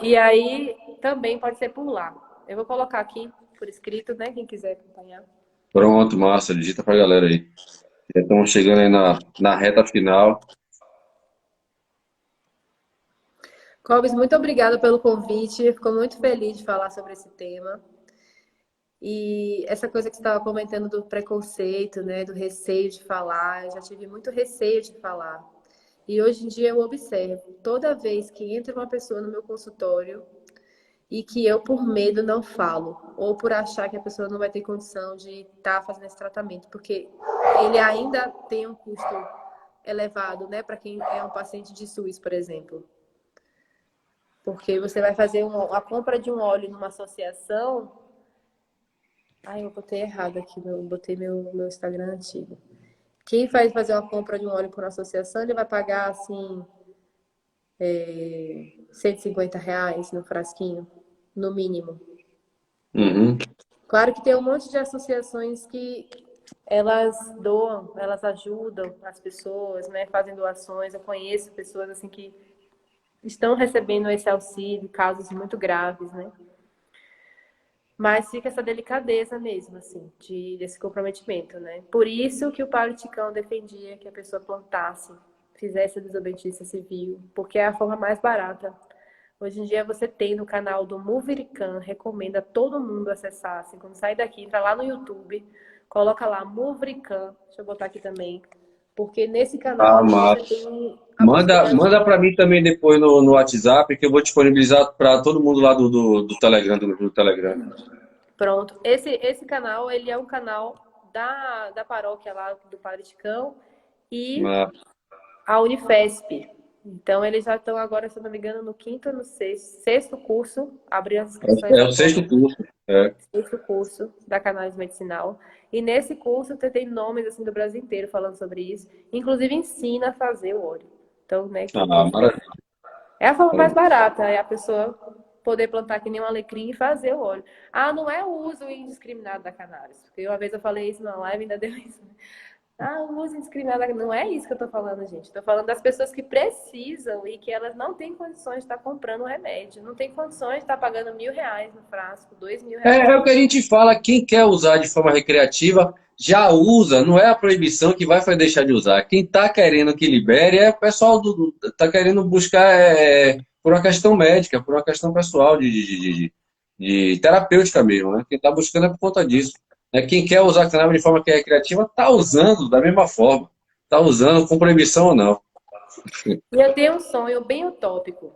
[SPEAKER 2] E aí também pode ser por lá. Eu vou colocar aqui por escrito, né? Quem quiser acompanhar.
[SPEAKER 1] Pronto, massa, digita pra galera aí. Já estamos chegando aí na reta final.
[SPEAKER 2] Cobes, muito obrigada pelo convite. Fico muito feliz de falar sobre esse tema. E essa coisa que você estava comentando do preconceito, né, do receio de falar, eu já tive muito receio de falar. E hoje em dia eu observo, toda vez que entra uma pessoa no meu consultório e que eu, por medo, não falo, ou por achar que a pessoa não vai ter condição de estar fazendo esse tratamento, porque ele ainda tem um custo elevado, né, para quem é um paciente de SUS, por exemplo. Porque você vai fazer a compra de um óleo numa associação. Ai, eu botei errado aqui, eu botei meu Instagram antigo. Quem vai fazer uma compra de um óleo por associação, ele vai pagar assim, R$ 150 no frasquinho, no mínimo.
[SPEAKER 1] Uhum.
[SPEAKER 2] Claro que tem um monte de associações que elas doam, elas ajudam as pessoas, né? Fazem doações. Eu conheço pessoas assim que estão recebendo esse auxílio, casos muito graves, né? Mas fica essa delicadeza mesmo, assim, desse comprometimento, né? Por isso que o Paulo Ticão defendia que a pessoa plantasse, fizesse a desobediência civil, porque é a forma mais barata. Hoje em dia você tem no canal do Moverican, recomendo a todo mundo acessar, assim, quando sair daqui, entra lá no YouTube, coloca lá Moverican, deixa eu botar aqui também, porque nesse
[SPEAKER 1] Ah,
[SPEAKER 2] canal você
[SPEAKER 1] massa.
[SPEAKER 2] tem a possibilidade
[SPEAKER 1] Manda
[SPEAKER 2] de...
[SPEAKER 1] para mim também depois no WhatsApp, que eu vou disponibilizar para todo mundo lá do Telegram, do Telegram.
[SPEAKER 2] Pronto. Esse canal, ele é um canal da paróquia lá do Padre Chicão e
[SPEAKER 1] Mas
[SPEAKER 2] a Unifesp. Então, eles já estão agora, se eu não me engano, no quinto ou no sexto curso. Abriu as inscrições
[SPEAKER 1] é o
[SPEAKER 2] agora.
[SPEAKER 1] sexto curso. É.
[SPEAKER 2] Sexto curso da Cannabis Medicinal. E nesse curso você tem nomes assim do Brasil inteiro falando sobre isso. Inclusive ensina a fazer o óleo. Então, né,
[SPEAKER 1] Ah,
[SPEAKER 2] quem quiser.
[SPEAKER 1] maravilha.
[SPEAKER 2] É a forma mais
[SPEAKER 1] Maravilha.
[SPEAKER 2] barata, é a pessoa poder plantar que nem um alecrim e fazer o óleo. Ah, não é o uso indiscriminado da cannabis. Porque uma vez eu falei isso na live e ainda deu isso. Ah, o uso indiscriminado. Não é isso que eu tô falando, gente. Estou falando das pessoas que precisam e que elas não têm condições de estar comprando o remédio. Não tem condições de estar pagando R$ 1.000 no frasco, R$ 2.000
[SPEAKER 1] É
[SPEAKER 2] no
[SPEAKER 1] o que a gente fala, quem quer usar de forma recreativa já usa, não é a proibição que vai fazer deixar de usar. Quem está querendo que libere é o pessoal tá querendo buscar por uma questão médica, por uma questão pessoal de terapêutica mesmo, né? Quem está buscando é por conta disso. Né? Quem quer usar cannabis de forma que é recreativa está usando da mesma forma, está usando com proibição ou não.
[SPEAKER 2] E eu tenho um sonho bem utópico,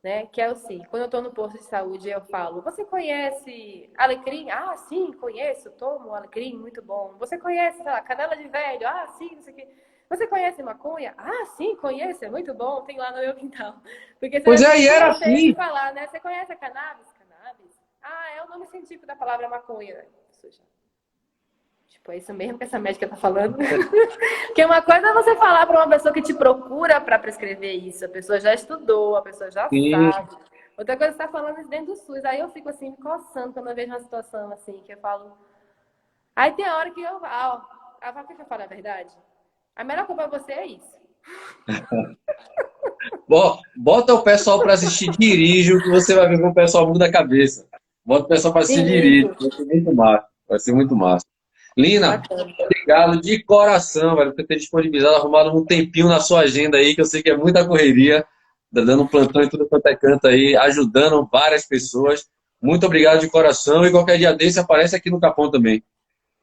[SPEAKER 2] né? Que é assim, quando eu estou no posto de saúde, eu falo, você conhece alecrim? Ah, sim, conheço, tomo alecrim, muito bom. Você conhece, sei lá, canela de velho? Ah, sim, não sei o quê. Você conhece maconha? Ah, sim, conheço, é muito bom, tem lá no meu quintal. Porque
[SPEAKER 1] Pois
[SPEAKER 2] você
[SPEAKER 1] é, e
[SPEAKER 2] tem
[SPEAKER 1] era
[SPEAKER 2] receio de
[SPEAKER 1] assim.
[SPEAKER 2] falar, né? Você conhece a cannabis? Cannabis? Ah, é o nome científico da palavra maconha. Suja. Foi isso mesmo que essa médica tá falando. Porque uma coisa é você falar para uma pessoa que te procura para prescrever isso. A pessoa já estudou, a pessoa já
[SPEAKER 1] Sim.
[SPEAKER 2] sabe. Outra coisa é você tá falando isso dentro do SUS. Aí eu fico assim, me coçando quando eu vejo uma situação assim, que eu falo. Aí tem a hora que eu. Quer que eu fale a verdade? A melhor coisa pra você é isso.
[SPEAKER 1] Bota o pessoal para assistir Dirijo, que você vai ver como o pessoal muda a cabeça. Bota o pessoal para assistir Dirijo.
[SPEAKER 2] Isso.
[SPEAKER 1] Vai ser muito massa. Vai ser muito massa. Lina,
[SPEAKER 2] Bacana.
[SPEAKER 1] obrigado de coração, velho, por ter disponibilizado, arrumado um tempinho na sua agenda aí, que eu sei que é muita correria, tá dando um plantão em tudo quanto é canto aí, ajudando várias pessoas. Muito obrigado de coração e qualquer dia desse aparece aqui no Capão também.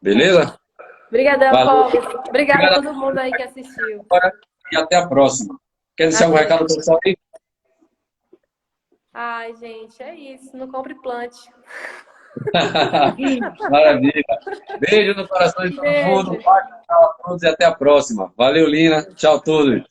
[SPEAKER 1] Beleza?
[SPEAKER 2] Obrigadão,
[SPEAKER 1] Valeu.
[SPEAKER 2] Clóvis. Obrigada a
[SPEAKER 1] Obrigado
[SPEAKER 2] todo mundo aí que assistiu.
[SPEAKER 1] agora e até a próxima. Quer deixar um
[SPEAKER 2] Até.
[SPEAKER 1] recado pro pessoal aí?
[SPEAKER 2] Ai, gente, é isso. Não compre plante.
[SPEAKER 1] Maravilha. Beijo no coração de todo mundo.
[SPEAKER 2] Beijo.
[SPEAKER 1] Tchau a todos e até a próxima. Valeu, Lina. Tchau a todos.